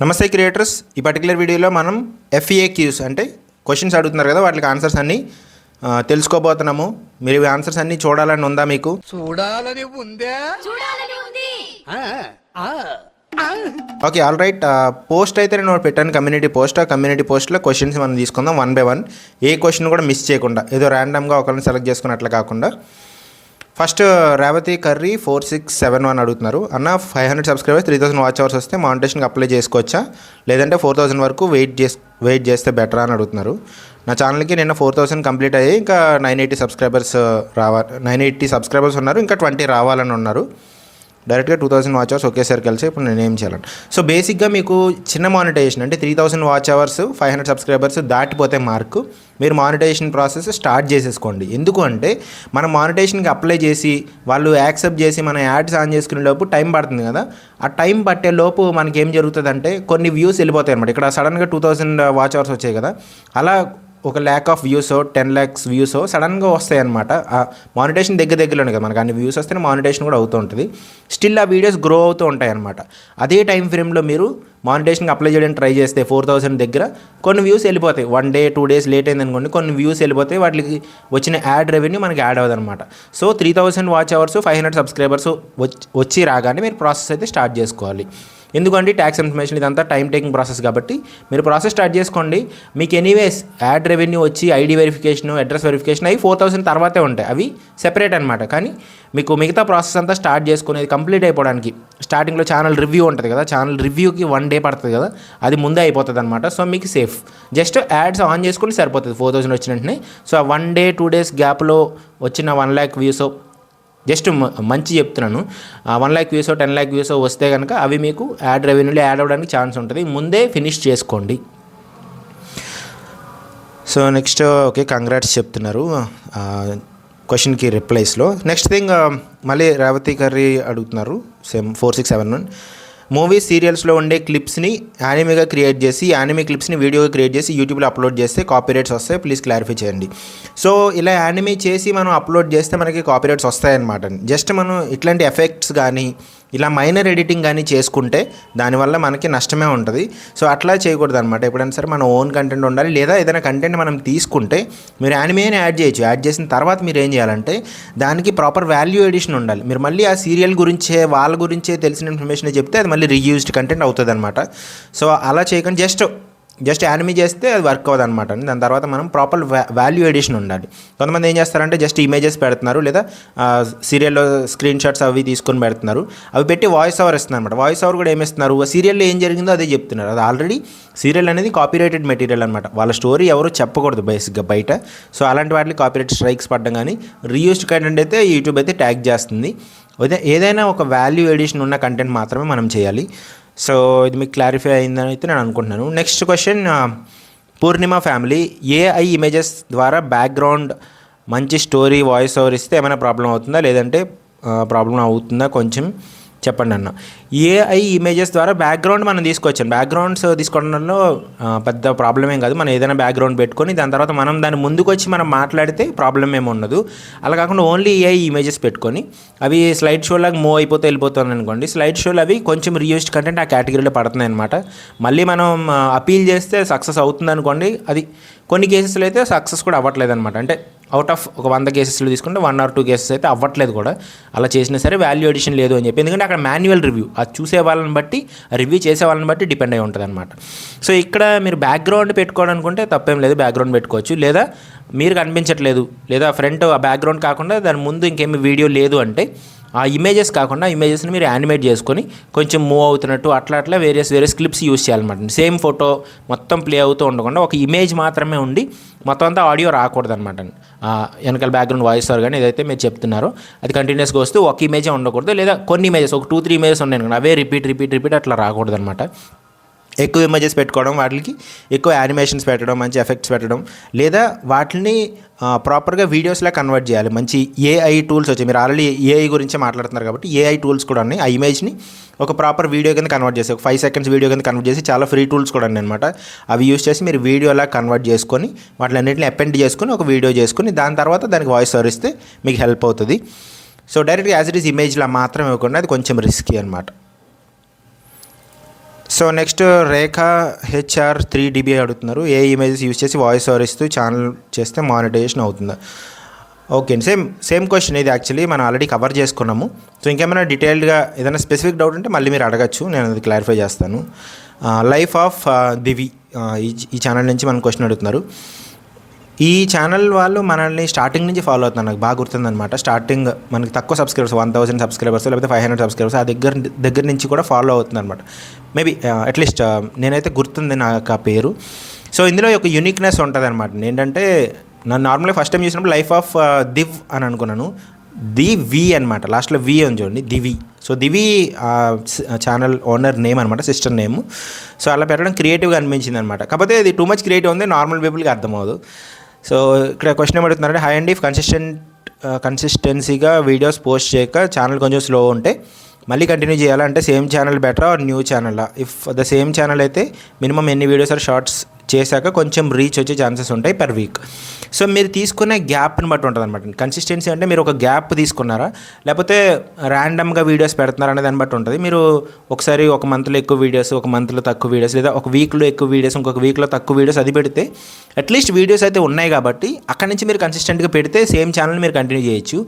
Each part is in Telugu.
నమస్తే క్రియేటర్స్. ఈ పర్టికులర్ వీడియోలో మనం FAQs అంటే క్వశ్చన్స్ అడుగుతున్నారు కదా, వాటికి ఆన్సర్స్ అన్నీ తెలుసుకోబోతున్నాము. మీరు ఈ ఆన్సర్స్ అన్నీ చూడాలని ఉందా? మీకు చూడాలని ఉందే. Okay, all right. పోస్ట్ అయితే నేను పెట్టాను, కమ్యూనిటీ పోస్ట్. ఆ కమ్యూనిటీ పోస్ట్లో క్వశ్చన్స్ మనం తీసుకుందాం 1 by 1. ఏ క్వశ్చన్ కూడా మిస్ చేయకుండా, ఏదో ర్యాండమ్గా ఒకరిని సెలెక్ట్ చేసుకున్నట్లు కాకుండా. ఫస్ట్ రేవతి కర్రీ 4671 అడుగుతున్నారు. అన్న 500 సబ్స్క్రైబర్స్ 3000 వాచ్ అవర్స్ వస్తే మానిటేషన్కి అప్లై చేసుకోవచ్చా, లేదంటే 4000 వరకు వెయిట్ చేస్తే బెటరా అని అడుగుతున్నారు. నా ఛానల్కి నిన్న 4000 కంప్లీట్ అయ్యి ఇంకా 980 సబ్స్క్రైబర్స్ 980 సబ్స్క్రైబర్స్ ఉన్నారు, ఇంకా 20 రావాలని ఉన్నారు. డైరెక్ట్గా 2000 వాచ్ అవర్స్ ఒకేసారి కలిసి ఇప్పుడు నేను ఏం చేయాలని. సో బేసిక్గా మీకు చిన్న మానిటైజేషన్ అంటే 3000 వాచ్ అవర్స్ 500 సబ్స్క్రైబర్స్ దాటిపోతే మార్కు, మీరు మానిటైజేషన్ ప్రాసెస్ స్టార్ట్ చేసేసుకోండి. ఎందుకు అంటే మనం మానిటైజేషన్కి అప్లై చేసి వాళ్ళు యాక్సెప్ట్ చేసి మన యాడ్స్ ఆన్ చేసుకునే లోపు టైం పడుతుంది కదా. ఆ టైం పట్టే లోపు మనకి ఏం జరుగుతుందంటే కొన్ని వ్యూస్ వెళ్ళిపోతాయి అనమాట. ఇక్కడ సడన్గా 2000 వాచ్ అవర్స్ వచ్చాయి కదా, అలా 1 lakh of views 10 lakhs views సడన్గా వస్తాయి అనమాట. ఆ మానిటేషన్ దగ్గరలోనే కదా, మనకు అన్ని వ్యూస్ వస్తేనే మానిటేషన్ కూడా అవుతూ ఉంటుంది. స్టిల్ ఆ వీడియోస్ గ్రో అవుతూ ఉంటాయి అనమాట. అదే టైం ఫ్రేమ్లో మీరు మానిటేషన్కి అప్లై చేయడానికి ట్రై చేస్తే 4000 దగ్గర కొన్ని వ్యూస్ వెళ్ళిపోతాయి. 1 day 2 days లేట్ అయింది అనుకోండి, కొన్ని వ్యూస్ వెళ్ళిపోతాయి, వాటికి వచ్చిన యాడ్ రెవెన్యూ మనకి యాడ్ అవ్వదు అనమాట. సో 3000 వాచ్ అవర్స్ 500 సబ్స్క్రైబర్స్ వచ్చి రాగానే మీరు ప్రాసెస్ అయితే స్టార్ట్ చేసుకోవాలి. ఎందుకంటే ట్యాక్స్ ఇన్ఫర్మేషన్ ఇదంతా టైం టేకింగ్ ప్రాసెస్ కాబట్టి మీరు ప్రాసెస్ స్టార్ట్ చేసుకోండి. మీకు ఎనీవేస్ యాడ్ రెవెన్యూ వచ్చి ఐడి వెరిఫికేషన్, అడ్రస్ వెరిఫికేషన్ అవి 4000 తర్వాతే ఉంటాయి, అవి సెపరేట్ అనమాట. కానీ మీకు మిగతా ప్రాసెస్ అంతా స్టార్ట్ చేసుకునేది కంప్లీట్ అయిపోవడానికి స్టార్టింగ్లో ఛానల్ రివ్యూ ఉంటుంది కదా, ఛానల్ రివ్యూకి 1 day పడుతుంది కదా, అది ముందే అయిపోతుంది అనమాట. సో మీకు సేఫ్, జస్ట్ యాడ్స్ ఆన్ చేసుకుంటే సరిపోతుంది 4000 వచ్చిన వెంటనే. సో ఆ 1 day 2 days గ్యాప్లో వచ్చిన 1 lakh వ్యూస్, జస్ట్ మంచి చెప్తున్నాను, 1 lakh వ్యూస్ 10 lakh వ్యూస్ వస్తే కనుక అవి మీకు యాడ్ రెవెన్యూలో యాడ్ అవ్వడానికి ఛాన్స్ ఉంటుంది. ముందే ఫినిష్ చేసుకోండి. సో నెక్స్ట్ ఓకే, కంగ్రాట్స్ చెప్తున్నారు క్వశ్చన్కి రిప్లైస్లో. నెక్స్ట్ థింగ్ మళ్ళీ రేవతి కర్రీ అడుగుతున్నారు, సేమ్ 4671. మూవీస్ సీరియల్స్లో ఉండే క్లిప్స్ని యానిమేగా క్రియేట్ చేసి, యానిమే క్లిప్స్ని వీడియోగా క్రియేట్ చేసి యూట్యూబ్లో అప్లోడ్ చేస్తే కాపీరైట్స్ వస్తాయి, ప్లీజ్ క్లారిఫై చేయండి. సో ఇలా యానిమే చేసి మనం అప్లోడ్ చేస్తే మనకి కాపీరైట్స్ వస్తాయన్నమాట. జస్ట్ మనం ఇట్లాంటి ఎఫెక్ట్స్ కానీ ఇలా మైనర్ ఎడిటింగ్ కానీ చేసుకుంటే దానివల్ల మనకి నష్టమే ఉంటుంది. సో అట్లా చేయకూడదు అనమాట. ఎప్పుడైనా సరే మన ఓన్ కంటెంట్ ఉండాలి, లేదా ఏదైనా కంటెంట్ మనం తీసుకుంటే మీరు యానిమేని యాడ్ చేయొచ్చు. యాడ్ చేసిన తర్వాత మీరు ఏం చేయాలంటే దానికి ప్రాపర్ వాల్యూ ఎడిషన్ ఉండాలి. మీరు మళ్ళీ ఆ సీరియల్ గురించే వాళ్ళ గురించే తెలిసిన ఇన్ఫర్మేషన్ చెప్తే అది మళ్ళీ రీయూజ్డ్ కంటెంట్ అవుతుంది అనమాట. సో అలా చేయకుండా జస్ట్ యానిమే చేస్తే అది వర్క్ అవ్వదు అనమాట. దాని తర్వాత మనం ప్రాపర్ వాల్యూ ఎడిషన్ ఉండాలి. కొంతమంది ఏం చేస్తారంటే జస్ట్ ఇమేజెస్ పెడుతున్నారు, లేదా సీరియల్లో స్క్రీన్ షాట్స్ అవి తీసుకొని పెడుతున్నారు, అవి పెట్టి వాయిస్ ఓవర్ ఇస్తున్నారు అనమాట. వాయిస్ ఓవర్ కూడా ఏమిస్తున్నారు, సీరియల్లో ఏం జరిగిందో అదే చెప్తున్నారు. అది ఆల్రెడీ సీరియల్ అనేది కాపీరైటెడ్ మెటీరియల్ అనమాట. వాళ్ళ స్టోరీ ఎవరు చెప్పకూడదు బేసిక్గా బయట. సో అలాంటి వాటికి కాపీరైట్ స్ట్రైక్స్ పడ్డం కానీ, రీయూజ్డ్ కంటెంట్ అయితే యూట్యూబ్ అయితే ట్యాగ్ చేస్తుంది. ఏదైనా ఒక వాల్యూ ఎడిషన్ ఉన్న కంటెంట్ మాత్రమే మనం చేయాలి. సో ఇది మీకు క్లారిఫై అయిందని అయితే నేను అనుకుంటున్నాను. నెక్స్ట్ క్వశ్చన్, పూర్ణిమ ఫ్యామిలీ, AI ఇమేజెస్ ద్వారా బ్యాక్గ్రౌండ్ మంచి స్టోరీ వాయిస్ ఓవర్ ఇస్తే ఏమైనా ప్రాబ్లం అవుతుందా, లేదంటే ప్రాబ్లం అవుతుందా కొంచెం చెప్పండి అన్న. AI ఇమేజెస్ ద్వారా బ్యాక్గ్రౌండ్ మనం తీసుకొచ్చాను. బ్యాక్గ్రౌండ్స్ తీసుకోవడంలో పెద్ద ప్రాబ్లం ఏం కాదు. మనం ఏదైనా బ్యాక్గ్రౌండ్ పెట్టుకొని దాని తర్వాత మనం దాని ముందుకు వచ్చి మనం మాట్లాడితే ప్రాబ్లం ఏమి ఉండదు. అలా కాకుండా ఓన్లీ AI ఇమేజెస్ పెట్టుకొని అవి స్లైడ్ షో లాగా మూవ్ అయిపోతే వెళ్ళిపోతుంది అనుకోండి, స్లైడ్ షోలు అవి కొంచెం రీయూజ్డ్ కంటెంట్ ఆ కేటగిరీలో పడుతున్నాయి అనమాట. మళ్ళీ మనం అపీల్ చేస్తే సక్సెస్ అవుతుంది అనుకోండి, అది కొన్ని కేసెస్లో అయితే సక్సెస్ కూడా అవ్వట్లేదు అనమాట. అంటే అవుట్ ఆఫ్ ఒక 100 కేసెస్లో తీసుకుంటే 1 or 2 కేసెస్ అయితే అవ్వట్లేదు కూడా. అలా చేసినా సరే వాల్యూ ఎడిషన్ లేదు అని చెప్పి, ఎందుకంటే అక్కడ మాన్యువల్ రివ్యూ, అది చూసే వాళ్ళని బట్టి, రివ్యూ చేసే వాళ్ళని బట్టి డిపెండ్ అయి ఉంటుంది అనమాట. సో ఇక్కడ మీరు బ్యాక్గ్రౌండ్ పెట్టుకోవాలనుకుంటే తప్పేం లేదు, బ్యాక్గ్రౌండ్ పెట్టుకోవచ్చు. లేదా మీరు కనిపించట్లేదు, లేదా ఫ్రంట్ ఆ బ్యాక్గ్రౌండ్ కాకుండా దాని ముందు ఇంకేమి వీడియో లేదు అంటే ఆ ఇమేజెస్ కాకుండా ఇమేజెస్ని మీరు యానిమేట్ చేసుకొని కొంచెం మూవ్ అవుతున్నట్టు అట్లా వేరియస్ క్లిప్స్ యూస్ చేయాలన్నమాట. సేమ్ ఫోటో మొత్తం ప్లే అవుతూ ఉండకుండా ఒక ఇమేజ్ మాత్రమే ఉండి మొత్తం అంతా ఆడియో రాకూడదు అనమాట. వెనకాల బ్యాక్గ్రౌండ్ వాయిస్ ఓవర్ కానీ ఏదైతే మీరు చెప్తున్నారో అది కంటిన్యూస్గా వస్తూ ఒక ఇమేజే ఉండకూడదు, లేదా కొన్ని ఇమేజెస్ ఒక 2-3 ఇమేజెస్ ఉన్నాయి అనుకోండి, అవే రిపీట్ అట్లా రాకూడదు అనమాట. ఎక్కువ ఇమేజెస్ పెట్టుకోవడం, వాటికి ఎక్కువ యానిమేషన్స్ పెట్టడం, మంచి ఎఫెక్ట్స్ పెట్టడం, లేదా వాటిని ప్రాపర్గా వీడియోస్లా కన్వర్ట్ చేయాలి. మంచి AI టూల్స్ వచ్చాయి. మీరు ఆల్రెడీ AI గురించే మాట్లాడుతున్నారు కాబట్టి AI టూల్స్ కూడా ఉన్నాయి. ఆ ఇమేజ్ని ఒక ప్రాపర్ వీడియో కింద కన్వర్ట్ చేసి, ఒక 5 seconds వీడియో కింద కన్వర్ట్ చేసి చాలా ఫ్రీ టూల్స్ కూడా ఉన్నాయి అనమాట. అవి యూస్ చేసి మీరు వీడియోలా కన్వర్ట్ చేసుకొని వాటిలన్నింటిని అపెండ్ చేసుకొని ఒక వీడియో చేసుకొని దాని తర్వాత దానికి వాయిస్ ఓవర్ ఇస్తే మీకు హెల్ప్ అవుతుంది. సో డైరెక్ట్గా యాజ్ ఇట్ ఈస్ ఇమేజ్లా మాత్రం ఇవ్వకుండా అది కొంచెం రిస్కీ అనమాట. సో నెక్స్ట్ రేఖా హెచ్ఆర్ 3 dB అడుగుతున్నారు. ఏ ఇమేజెస్ యూస్ చేసి వాయిస్ ఓవర్ ఇస్తూ ఛానల్ చేస్తే మానిటైజేషన్ అవుతుందా? ఓకే అండి, సేమ్ క్వశ్చన్ ఇది యాక్చువల్లీ మనం ఆల్రెడీ కవర్ చేసుకున్నాము. సో ఇంకేమైనా డీటెయిల్డ్గా ఏదైనా స్పెసిఫిక్ డౌట్ ఉంటే మళ్ళీ మీరు అడగచ్చు, నేను అది క్లారిఫై చేస్తాను. లైఫ్ ఆఫ్ దివి ఈ ఛానల్ నుంచి మన క్వశ్చన్ అడుగుతున్నారు. ఈ ఛానల్ వాళ్ళు మనల్ని స్టార్టింగ్ నుంచి ఫాలో అవుతున్నారు, నాకు బాగా గుర్తుందనమాట. స్టార్టింగ్ మనకి తక్కువ సబ్స్క్రైబర్స్ 1000 సబ్స్క్రైబర్స్ లేకపోతే 500 సబ్స్క్రైబర్స్ ఆ దగ్గర నుంచి కూడా ఫాలో అవుతుంది అనమాట. మేబీ అట్లీస్ట్ నేనైతే గుర్తుంది నాకు ఆ పేరు. సో ఇందులో ఒక యూనిక్నెస్ ఉంటుంది అనమాట. ఏంటంటే నన్ను నార్మల్గా ఫస్ట్ టైం చూసినప్పుడు లైఫ్ ఆఫ్ దివ్ అని అనుకున్నాను. వి అనమాట, లాస్ట్లో వి అని చూడండి, Divi. So Divi channel owner name అనమాట, సిస్టర్ నేమ్. సో అలా పెట్టడం క్రియేటివ్గా అనిపించింది అనమాట. కాకపోతే ఇది టూ మచ్ క్రియేటివ్ ఉంది, నార్మల్ పీపుల్కి అర్థమవుదు. సో ఇక్కడ క్వశ్చన్ ఏమడుతున్నారంటే, హై అండ్ ఇఫ్ కన్సిస్టెన్సీగా వీడియోస్ పోస్ట్ చేయక ఛానల్ కొంచెం స్లో ఉంటే మళ్ళీ కంటిన్యూ చేయాలంటే సేమ్ ఛానల్ బెటరా ఆర్ న్యూ ఛానలా? ఇఫ్ ద సేమ్ ఛానల్ అయితే మినిమం ఎన్ని వీడియోస్ ఆర్ షార్ట్స్ చేశాక కొంచెం రీచ్ వచ్చే ఛాన్సెస్ ఉంటాయి పర్ వీక్. సో మీరు తీసుకునే గ్యాప్ని బట్టి ఉంటుంది అనమాట. కన్సిస్టెన్సీ అంటే మీరు ఒక గ్యాప్ తీసుకున్నారా లేకపోతే ర్యాండమ్గా వీడియోస్ పెడుతున్నారా అనే దాన్ని బట్టి ఉంటుంది. మీరు ఒకసారి ఒక మంత్లో ఎక్కువ వీడియోస్, ఒక మంత్లో తక్కువ వీడియోస్, లేదా ఒక వీక్లో ఎక్కువ వీడియోస్, ఇంకొక వీక్లో తక్కువ వీడియోస్ అది పెడితే అట్లీస్ట్ వీడియోస్ అయితే ఉన్నాయి కాబట్టి అక్కడి నుంచి మీరు కన్సిస్టెంట్గా పెడితే సేమ్ ఛానల్ మీరు కంటిన్యూ చేయొచ్చు.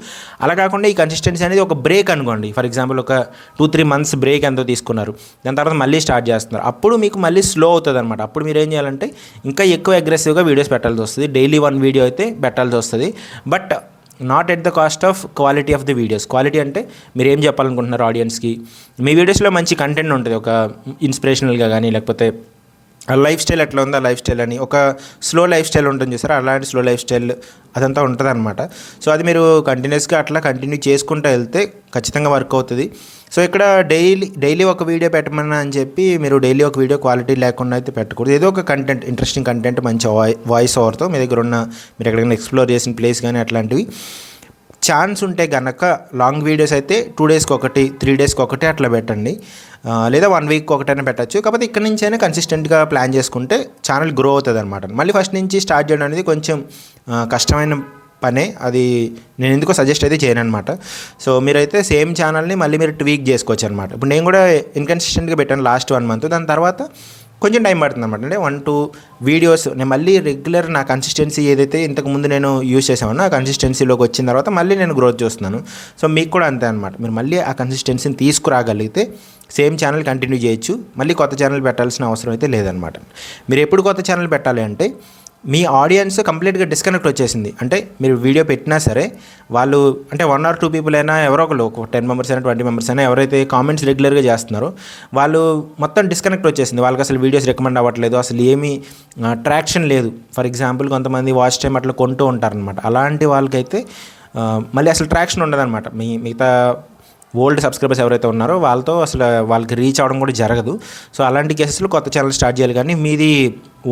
అలా కాకుండా ఈ కన్సిస్టెన్సీ అనేది ఒక బ్రేక్ అనుకోండి, ఫర్ ఎగ్జాంపుల్ ఒక 2-3 months బ్రేక్ ఎంతో తీసుకున్నారు, దాని తర్వాత మళ్ళీ స్టార్ట్ చేస్తున్నారు, అప్పుడు మీకు మళ్ళీ స్లో అవుతుంది అనమాట. అప్పుడు మీరు ఏం చేయాలంటే ఇంకా ఎక్కువ అగ్రెసివ్గా వీడియోస్ పెట్టాల్సి వస్తుంది. డైలీ 1 వీడియో అయితే పెట్టాల్సి వస్తుంది, but not at the cost of quality of the videos. Quality అంటే మీరు ఏం చెప్పాలనుకుంటున్నారు ఆడియన్స్కి, మీ వీడియోస్లో మంచి కంటెంట్ ఉంటుంది, ఒక ఇన్స్పిరేషనల్గా కానీ లేకపోతే లైఫ్ స్టైల్ ఎట్లా ఉందో లైఫ్ స్టైల్ అని, ఒక స్లో లైఫ్ స్టైల్ ఉంటుంది చూసారా, అలాంటి స్లో లైఫ్ స్టైల్ అదంతా ఉంటుంది అనమాట. సో అది మీరు కంటిన్యూస్గా అట్లా కంటిన్యూ చేసుకుంటూ వెళ్తే ఖచ్చితంగా వర్క్ అవుతుంది. సో ఇక్కడ డైలీ ఒక వీడియో పెట్టమన్నా అని చెప్పి మీరు డైలీ ఒక వీడియో క్వాలిటీ లేకుండా అయితే పెట్టకూడదు. ఏదో ఒక కంటెంట్, ఇంట్రెస్టింగ్ కంటెంట్, మంచి వాయిస్ ఓవర్తో మీ దగ్గర ఉన్న, మీరు ఎక్కడికైనా ఎక్స్ప్లోర్ చేసిన ప్లేస్ కానీ అట్లాంటివి ఛాన్స్ ఉంటే కనుక లాంగ్ వీడియోస్ అయితే 2 days ఒకటి, 3 days ఒకటి అట్లా పెట్టండి, లేదా 1 week ఒకటైనా పెట్టచ్చు. కాకపోతే ఇక్కడ నుంచి అయినా కన్సిస్టెంట్గా ప్లాన్ చేసుకుంటే ఛానల్ గ్రో అవుతుంది అనమాట. మళ్ళీ ఫస్ట్ నుంచి స్టార్ట్ చేయడం అనేది కొంచెం కష్టమైన పనే, అది నేను ఎందుకో సజెస్ట్ అయితే చేయను అనమాట. సో మీరైతే సేమ్ ఛానల్ని మళ్ళీ మీరు ట్వీక్ చేసుకోవచ్చు అనమాట. ఇప్పుడు నేను కూడా ఇన్కన్సిస్టెంట్గా పెట్టాను లాస్ట్ 1 month, దాని తర్వాత కొంచెం టైం పడుతుంది అనమాట. అంటే 1-2 వీడియోస్ నేను మళ్ళీ రెగ్యులర్ నా కన్సిస్టెన్సీ ఏదైతే ఇంతకుముందు నేను యూజ్ చేసామో ఆ కన్సిస్టెన్సీలోకి వచ్చిన తర్వాత మళ్ళీ నేను గ్రోత్ చూస్తున్నాను. సో మీకు కూడా అంతే అనమాట. మీరు మళ్ళీ ఆ కన్సిస్టెన్సీని తీసుకురాగలిగితే సేమ్ ఛానల్ కంటిన్యూ చేయొచ్చు, మళ్ళీ కొత్త ఛానల్ పెట్టాల్సిన అవసరం అయితే లేదనమాట. మీరు ఎప్పుడు కొత్త ఛానల్ పెట్టాలి అంటే మీ ఆడియన్స్ కంప్లీట్గా డిస్కనెక్ట్ వచ్చేసింది, అంటే మీరు వీడియో పెట్టినా సరే వాళ్ళు, అంటే 1 or 2 people అయినా, ఎవరో ఒకరు, ఒక 10 members అయినా 20 members అయినా ఎవరైతే కామెంట్స్ రెగ్యులర్గా చేస్తున్నారో వాళ్ళు మొత్తం డిస్కనెక్ట్ వచ్చేసింది, వాళ్ళకి అసలు వీడియోస్ రికమెండ్ అవ్వట్లేదు, అసలు ఏమీ ట్రాక్షన్ లేదు. ఫర్ ఎగ్జాంపుల్ కొంతమంది వాచ్ టైం అట్లా కొంటూ ఉంటారనమాట. అలాంటి వాళ్ళకైతే మళ్ళీ అసలు ట్రాక్షన్ ఉండదన్నమాట. మిగతా ఓల్డ్ సబ్స్క్రైబర్స్ ఎవరైతే ఉన్నారో వాళ్ళతో అసలు వాళ్ళకి రీచ్ అవ్వడం కూడా జరగదు. సో అలాంటి కేసెస్లో కొత్త ఛానల్ స్టార్ట్ చేయాలి. కానీ మీది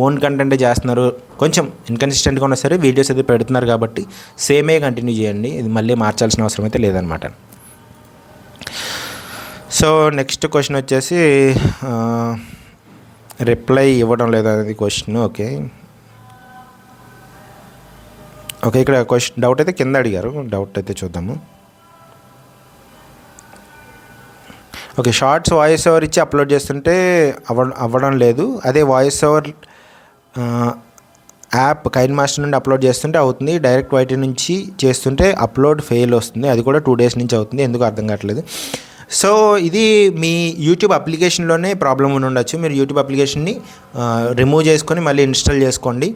ఓన్ కంటెంటే చేస్తున్నారు, కొంచెం ఇన్కన్సిస్టెంట్గా ఉన్నా సరే వీడియోస్ అయితే పెడుతున్నారు కాబట్టి సేమే కంటిన్యూ చేయండి, ఇది మళ్ళీ మార్చాల్సిన అవసరం అయితే లేదనమాట. సో నెక్స్ట్ క్వశ్చన్ వచ్చేసి రిప్లై ఇవ్వడం లేదనేది క్వశ్చన్. ఓకే, ఇక్కడ క్వశ్చన్ డౌట్ అయితే కింద అడిగారు, డౌట్ అయితే చూద్దాము. ఓకే, షార్ట్స్ వాయిస్ ఓవర్ ఇచ్చి అప్లోడ్ చేస్తుంటే అవ్వడం లేదు, అదే voice over app Kine master నుండి అప్లోడ్ చేస్తుంటే అవుతుంది, డైరెక్ట్ వైటీ నుంచి చేస్తుంటే అప్లోడ్ ఫెయిల్ వస్తుంది, అది కూడా 2 days నుంచి అవుతుంది, ఎందుకు అర్థం కావట్లేదు. సో ఇది మీ యూట్యూబ్ అప్లికేషన్లోనే ప్రాబ్లం ఉండి ఉండొచ్చు. మీరు యూట్యూబ్ అప్లికేషన్ని రిమూవ్ చేసుకొని మళ్ళీ ఇన్స్టాల్ చేసుకోండి,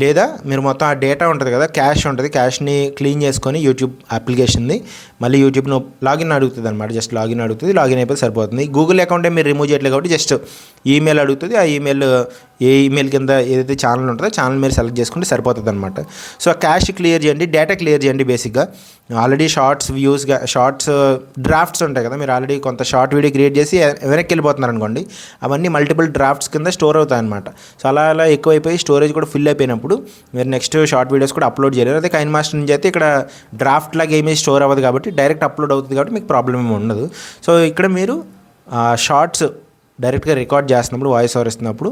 లేదా మీరు మొత్తం ఆ డేటా ఉంటుంది కదా, క్యాష్ ఉంటుంది, క్యాష్ని క్లీన్ చేసుకొని యూట్యూబ్ అప్లికేషన్ని మళ్ళీ యూట్యూబ్ను లాగిన్ అడుగుతుంది అనమాట. జస్ట్ లాగిన్ అడుగుతుంది, లాగిన్ అయిపోతే సరిపోతుంది. గూగుల్ అకౌంటే మీరు రిమూవ్ చేయట్లేదు కాబట్టి జస్ట్ ఈమెయిల్ అడుగుతుంది, ఆ ఈమెయిల్ ఏ ఈమెయిల్ కింద ఏదైతే ఛానల్ ఉంటుందో ఛానల్ మీరు సెలెక్ట్ చేసుకుంటే సరిపోతుంది అనమాట. సో ఆ క్యాష్ క్లియర్ చేయండి, డేటా క్లియర్ చేయండి. బేసిక్గా ఆల్రెడీ షార్ట్స్ డ్రాఫ్ట్స్ ఉంటాయి కదా, మీరు ఆల్రెడీ కొంత షార్ట్ వీడియో క్రియేట్ చేసి వెనక్కి వెళ్ళిపోతున్నారు అనుకోండి, అవన్నీ మల్టిపుల్ డ్రాఫ్ట్స్ కింద స్టోర్ అవుతాయి అనమాట. సో అలా ఎక్కువైపోయి స్టోరేజ్ కూడా ఫిల్ అయిపోయినప్పుడు మీరు నెక్స్ట్ షార్ట్ వీడియోస్ కూడా అప్లోడ్ చేయలేరు. అదే కైన్ మాస్టర్ నుంచి అయితే ఇక్కడ డ్రాఫ్ట్ లాగా ఏమీ స్టోర్ అవ్వదు కాబట్టి డైరెక్ట్ అప్లోడ్ అవుతుంది కాబట్టి మీకు ప్రాబ్లం ఏమి ఉండదు. సో ఇక్కడ మీరు షార్ట్స్ డైరెక్ట్గా రికార్డ్ చేస్తున్నప్పుడు, వాయిస్ ఓవర్ ఇస్తున్నప్పుడు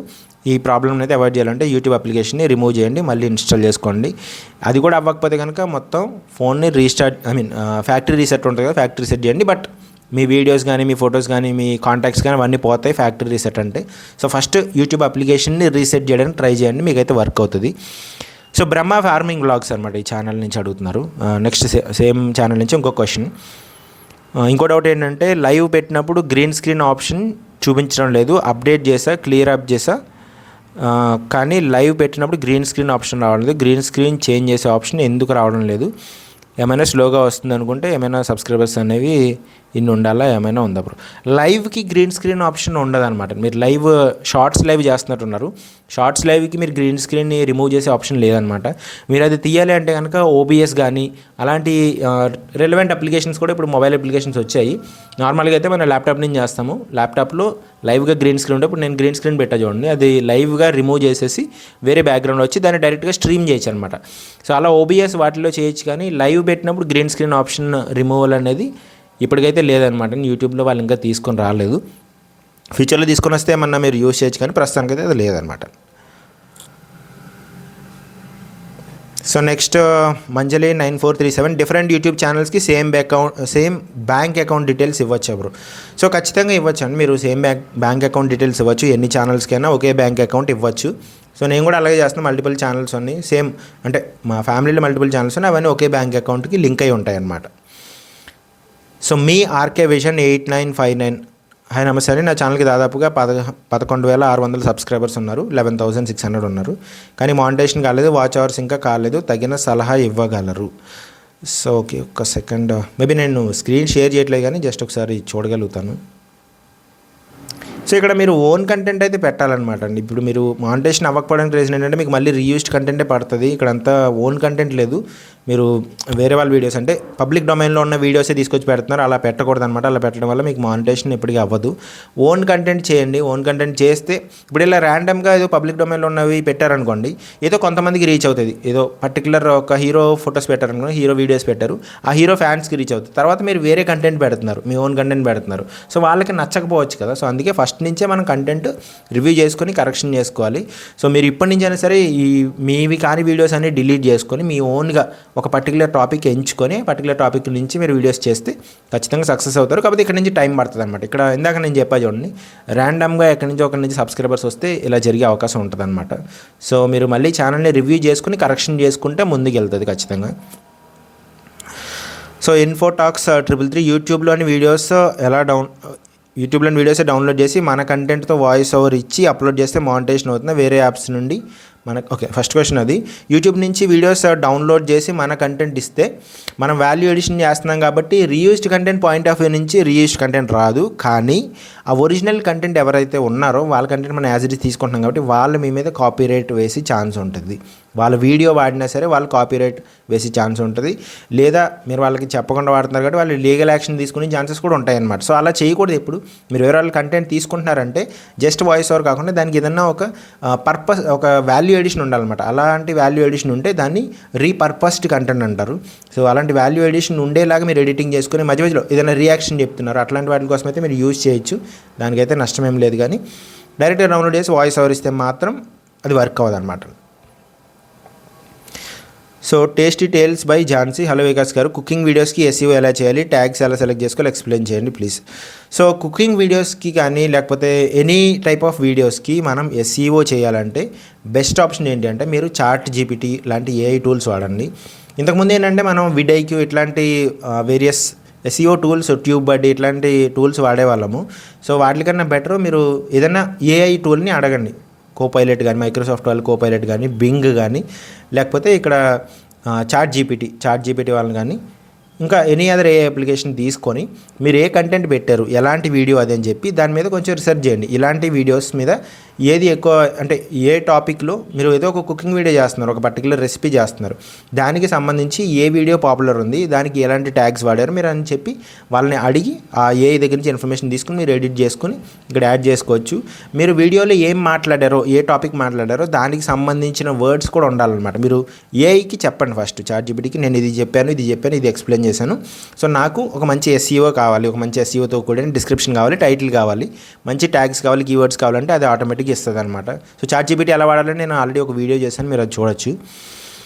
ఈ ప్రాబ్లమ్ అయితే అవాయిడ్ చేయాలంటే యూట్యూబ్ అప్లికేషన్ని రిమూవ్ చేయండి, మళ్ళీ ఇన్స్టాల్ చేసుకోండి. అది కూడా అవ్వకపోతే కనుక మొత్తం ఫోన్ని ఫ్యాక్టరీ రీసెట్ ఉంటుంది కదా, ఫ్యాక్టరీ రీసెట్ చేయండి. బట్ మీ వీడియోస్ కానీ మీ ఫొటోస్ కానీ మీ కాంటాక్ట్స్ కానీ అవన్నీ పోతాయి ఫ్యాక్టరీ రీసెట్ అంటే. సో ఫస్ట్ యూట్యూబ్ అప్లికేషన్ని రీసెట్ చేయడానికి ట్రై చేయండి, మీకైతే వర్క్ అవుతుంది. సో బ్రహ్మ ఫార్మింగ్ వ్లాగ్స్ అనమాట ఈ ఛానల్ నుంచి అడుగుతున్నారు. నెక్స్ట్ సేమ్ ఛానల్ నుంచి ఇంకో క్వశ్చన్. ఇంకో డౌట్ ఏంటంటే లైవ్ పెట్టినప్పుడు గ్రీన్ స్క్రీన్ ఆప్షన్ చూపించడం లేదు, అప్డేట్ చేసా, క్లియర్ అప్ చేసా, కానీ లైవ్ పెట్టినప్పుడు గ్రీన్ స్క్రీన్ ఆప్షన్ రావడం లేదు. గ్రీన్ స్క్రీన్ చేంజ్ చేసే ఆప్షన్ ఎందుకు రావడం లేదు? ఏమైనా స్లోగా వస్తుంది అనుకుంటే ఏమైనా సబ్స్క్రైబర్స్ అనేవి ఇన్ని ఉండాలా, ఏమైనా ఉందా బ్రో? లైవ్కి గ్రీన్ స్క్రీన్ ఆప్షన్ ఉండదు అనమాట. మీరు లైవ్ షార్ట్స్ లైవ్ చేస్తున్నట్టున్నారు, షార్ట్స్ లైవ్కి మీరు గ్రీన్ స్క్రీన్ని రిమూవ్ చేసే ఆప్షన్ లేదనమాట. మీరు అది తీయాలి అంటే కనుక ఓబీఎస్ కానీ అలాంటి రిలవెంట్ అప్లికేషన్స్ కూడా ఇప్పుడు మొబైల్ అప్లికేషన్స్ వచ్చాయి. నార్మల్గా అయితే మనం ల్యాప్టాప్ నుంచి చేస్తాము, ల్యాప్టాప్లో లైవ్గా గ్రీన్ స్క్రీన్ ఉంటే ఇప్పుడు నేను గ్రీన్ స్క్రీన్ పెట్టా చూడండి, అది లైవ్గా రిమూవ్ చేసేసి వేరే బ్యాక్గ్రౌండ్ వచ్చి దాన్ని డైరెక్ట్గా స్ట్రీమ్ చేయొచ్చు అనమాట. సో అలా ఓబీఎస్ వాటిలో చేయొచ్చు, కానీ లైవ్ పెట్టినప్పుడు గ్రీన్ స్క్రీన్ ఆప్షన్ రిమూవల్ అనేది ఇప్పటికైతే లేదనమాట. యూట్యూబ్లో వాళ్ళు ఇంకా తీసుకొని రాలేదు, ఫ్యూచర్లో తీసుకొని వస్తే ఏమన్నా మీరు యూజ్ చేయొచ్చు, కానీ ప్రస్తుతానికైతే అది లేదనమాట. So next Manjali 9437 different YouTube ఛానల్స్కి సేమ్ బ్యాంక్ అకౌంట్ డీటెయిల్స్ ఇవ్వచ్చు బ్రో. సో ఖచ్చితంగా ఇవ్వచ్చు అండి, మీరు సేమ్ బ్యాంక్ అకౌంట్ డీటెయిల్స్ ఇవ్వచ్చు, ఎన్ని ఛానల్స్కైనా ఒకే బ్యాంక్ అకౌంట్ ఇవ్వచ్చు. సో నేను కూడా అలాగే చేస్తున్నాను, మల్టిపుల్ ఛానల్స్ ఉన్నాయి సేమ్, అంటే మా ఫ్యామిలీలో మల్టిపుల్ ఛానల్స్ ఉన్నాయి, అవన్నీ ఒకే బ్యాంక్ అకౌంట్కి లింక్ అయి ఉంటాయి అన్నమాట. సో మీ ఆర్కే విజన్ 8959 హాయ్ నమస్తే అండి, నా ఛానల్కి దాదాపుగా 11,600 సబ్స్క్రైబర్స్ ఉన్నారు, 11,600 ఉన్నారు, కానీ మానిటైజేషన్ కాలేదు, వాచ్ అవర్స్ ఇంకా కాలేదు, తగిన సలహా ఇవ్వగలరు? సో ఓకే, ఒక్క సెకండ్, మేబీ నేను స్క్రీన్ షేర్ చేయట్లేదు కానీ జస్ట్ ఒకసారి చూడగలుగుతాను. సో ఇక్కడ మీరు ఓన్ కంటెంట్ అయితే పెట్టాలన్నమాట అండి. ఇప్పుడు మీరు మానిటైజేషన్ అవ్వకపోవడానికి రీజన్ ఏంటంటే మీకు మళ్ళీ రీయూస్డ్ కంటెంటే పడుతుంది, ఇక్కడ అంతా ఓన్ కంటెంట్ లేదు. మీరు వేరే వాళ్ళ వీడియోస్ అంటే పబ్లిక్ డొమైన్లో ఉన్న వీడియోసే తీసుకొచ్చి పెడుతున్నారు, అలా పెట్టకూడదు అనమాట. అలా పెట్టడం వల్ల మీకు మానిటైజేషన్ ఎప్పటికీ అవ్వదు. ఓన్ కంటెంట్ చేయండి, ఓన్ కంటెంట్ చేస్తే ఇప్పుడు ఇలా ర్యాండమ్గా ఏదో పబ్లిక్ డొమైన్లో ఉన్నవి పెట్టారనుకోండి, ఏదో కొంతమందికి రీచ్ అవుతుంది, ఏదో పర్టికులర్ ఒక హీరో ఫొటోస్ పెట్టారనుకోండి, హీరో వీడియోస్ పెట్టారు, ఆ హీరో ఫ్యాన్స్కి రీచ్ అవుతుంది. తర్వాత మీరు వేరే కంటెంట్ పెడుతున్నారు, మీ ఓన్ కంటెంట్ పెడుతున్నారు, సో వాళ్ళకి నచ్చకపోవచ్చు కదా. సో అందుకే ఫస్ట్ నుంచే మనం కంటెంట్ రివ్యూ చేసుకొని కరెక్షన్ చేసుకోవాలి. సో మీరు ఇప్పటి నుంచి అయినా సరే ఈ మీవి కాని వీడియోస్ అన్ని డిలీట్ చేసుకొని మీ ఓన్గా ఒక పర్టికులర్ టాపిక్ ఎంచుకొని పర్టికులర్ టాపిక్ నుంచి మీరు వీడియోస్ చేస్తే ఖచ్చితంగా సక్సెస్ అవుతారు. కాకపోతే ఇక్కడ నుంచి టైం పడుతుంది అనమాట. ఇక్కడ ఇందాక నేను చెప్పా చూడండి, ర్యాండమ్గా ఒకరి నుంచి సబ్స్క్రైబర్స్ వస్తే ఇలా జరిగే అవకాశం ఉంటుంది అనమాట. సో మీరు మళ్ళీ ఛానల్ని రివ్యూ చేసుకుని కరెక్షన్ చేసుకుంటే ముందుకు వెళ్తుంది ఖచ్చితంగా. సో ఇన్ఫోటాక్స్ 333 యూట్యూబ్లోని వీడియోస్ డౌన్లోడ్ చేసి మన కంటెంట్తో వాయిస్ ఓవర్ ఇచ్చి అప్లోడ్ చేస్తే మానిటైజేషన్ అవుతుంది వేరే యాప్స్ నుండి మనకు? ఓకే, ఫస్ట్ క్వశ్చన్ అది. యూట్యూబ్ నుంచి వీడియోస్ డౌన్లోడ్ చేసి మన కంటెంట్ ఇస్తే మనం వాల్యూ ఎడిషన్ చేస్తున్నాం కాబట్టి reused content point of view నుంచి రీయూస్డ్ కంటెంట్ రాదు, కానీ ఆ ఒరిజినల్ కంటెంట్ ఎవరైతే ఉన్నారో వాళ్ళ కంటెంట్ మనం యాజ్ ఇట్ ఈస్ తీసుకుంటున్నాం కాబట్టి వాళ్ళు మీ మీద కాపీరైట్ వేసి ఛాన్స్ ఉంటుంది. వాళ్ళ వీడియో వాడినా సరే వాళ్ళు కాపీరైట్ వేసి ఛాన్స్ ఉంటుంది, లేదా మీరు వాళ్ళకి చెప్పకుండా వాడుతున్నారు కాబట్టి వాళ్ళు లీగల్ యాక్షన్ తీసుకునే ఛాన్సెస్ కూడా ఉంటాయన్నమాట. సో అలా చేయకూడదు. ఎప్పుడు మీరు వేరే వాళ్ళ కంటెంట్ తీసుకుంటున్నారంటే జస్ట్ వాయిస్ ఓవర్ కాకుండా దానికి ఏదన్నా ఒక పర్పస్, ఒక వాల్యూ ఎడిషన్ ఉండాలన్నమాట. అలాంటి వాల్యూ ఎడిషన్ ఉంటే దాన్ని రీపర్పస్డ్ కంటెంట్ అంటారు. సో అలాంటి వాల్యూ ఎడిషన్ ఉండేలాగా మీరు ఎడిటింగ్ చేసుకుని మధ్య మధ్యలో ఏదైనా రియాక్షన్ చెప్తున్నారు, అట్లాంటి వాటి కోసం అయితే మీరు యూజ్ చేయొచ్చు, దానికైతే నష్టం ఏం లేదు. కానీ డైరెక్ట్గా డౌన్లోడ్ చేసి వాయిస్ ఓవర్ ఇస్తే మాత్రం అది వర్క్ అవ్వదు అనమాట. So tasty tales by Jhansi, hello Vikas garu, cooking వీడియోస్కి ఎస్ఈఓ ఎలా చేయాలి, ట్యాగ్స్ ఎలా సెలెక్ట్ చేసుకోవాలి ఎక్స్ప్లెయిన్ చేయండి ప్లీజ్. సో కుకింగ్ వీడియోస్కి కానీ లేకపోతే ఎనీ టైప్ ఆఫ్ వీడియోస్కి మనం ఎస్ఈఓ చేయాలంటే బెస్ట్ ఆప్షన్ ఏంటి అంటే మీరు చాట్ జీపీటీ లాంటి ఏఐ టూల్స్ వాడండి. ఇంతకుముందు ఏంటంటే మనం విడైక్యూ ఇట్లాంటి వేరియస్ ఎస్ఈఓ టూల్స్, ట్యూబ్ బడ్డీ ఇట్లాంటి టూల్స్ వాడేవాళ్ళము. సో వాటికన్నా బెటర్ మీరు ఏదైనా ఏఐ టూల్ని అడగండి, కోపైలట్ కానీ, మైక్రోసాఫ్ట్ వాళ్ళు కోపైలట్ కానీ, బింగ్ కానీ, లేకపోతే ఇక్కడ చాట్ జీపీటీ వాళ్ళని కానీ, ఇంకా ఎనీ అదర్ ఏ అప్లికేషన్ తీసుకొని మీరు ఏ కంటెంట్ పెట్టారు, ఎలాంటి వీడియో అది అని చెప్పి దాని మీద కొంచెం రీసెర్చ్ చేయండి. ఇలాంటి వీడియోస్ మీద ఏది ఎక్కువ అంటే ఏ టాపిక్లో మీరు ఏదో ఒక కుకింగ్ వీడియో చేస్తున్నారు, ఒక పర్టికులర్ రెసిపీ చేస్తున్నారు, దానికి సంబంధించి ఏ వీడియో పాపులర్ ఉంది, దానికి ఎలాంటి ట్యాగ్స్ వాడారు మీరు అని చెప్పి వాళ్ళని అడిగి ఆ ఏఐ దగ్గర నుంచి ఇన్ఫర్మేషన్ తీసుకుని మీరు ఎడిట్ చేసుకుని ఇక్కడ యాడ్ చేసుకోవచ్చు. మీరు వీడియోలో ఏం మాట్లాడారో, ఏ టాపిక్ మాట్లాడారో దానికి సంబంధించిన వర్డ్స్ కూడా ఉండాలన్నమాట. మీరు ఏఐకి చెప్పండి ఫస్ట్, చాట్ జీపీటీకి నేను ఇది చెప్పాను, ఇది ఎక్స్ప్లెయిన్ చేశాను, సో నాకు ఒక మంచి ఎస్ఈఓ కావాలి, ఒక మంచి ఎస్ఈఓతో కూడిన డిస్క్రిప్షన్ కావాలి, టైటిల్ కావాలి, మంచి ట్యాగ్స్ కావాలి, కీవర్డ్స్ కావాలంటే అది ఆటోమేటిక్గా ఇస్తుంది అనమాట. సో చాట్ జీపీటీ ఎలా వాడాలని నేను ఆల్రెడీ ఒక వీడియో చేశాను, మీరు అది చూడొచ్చు.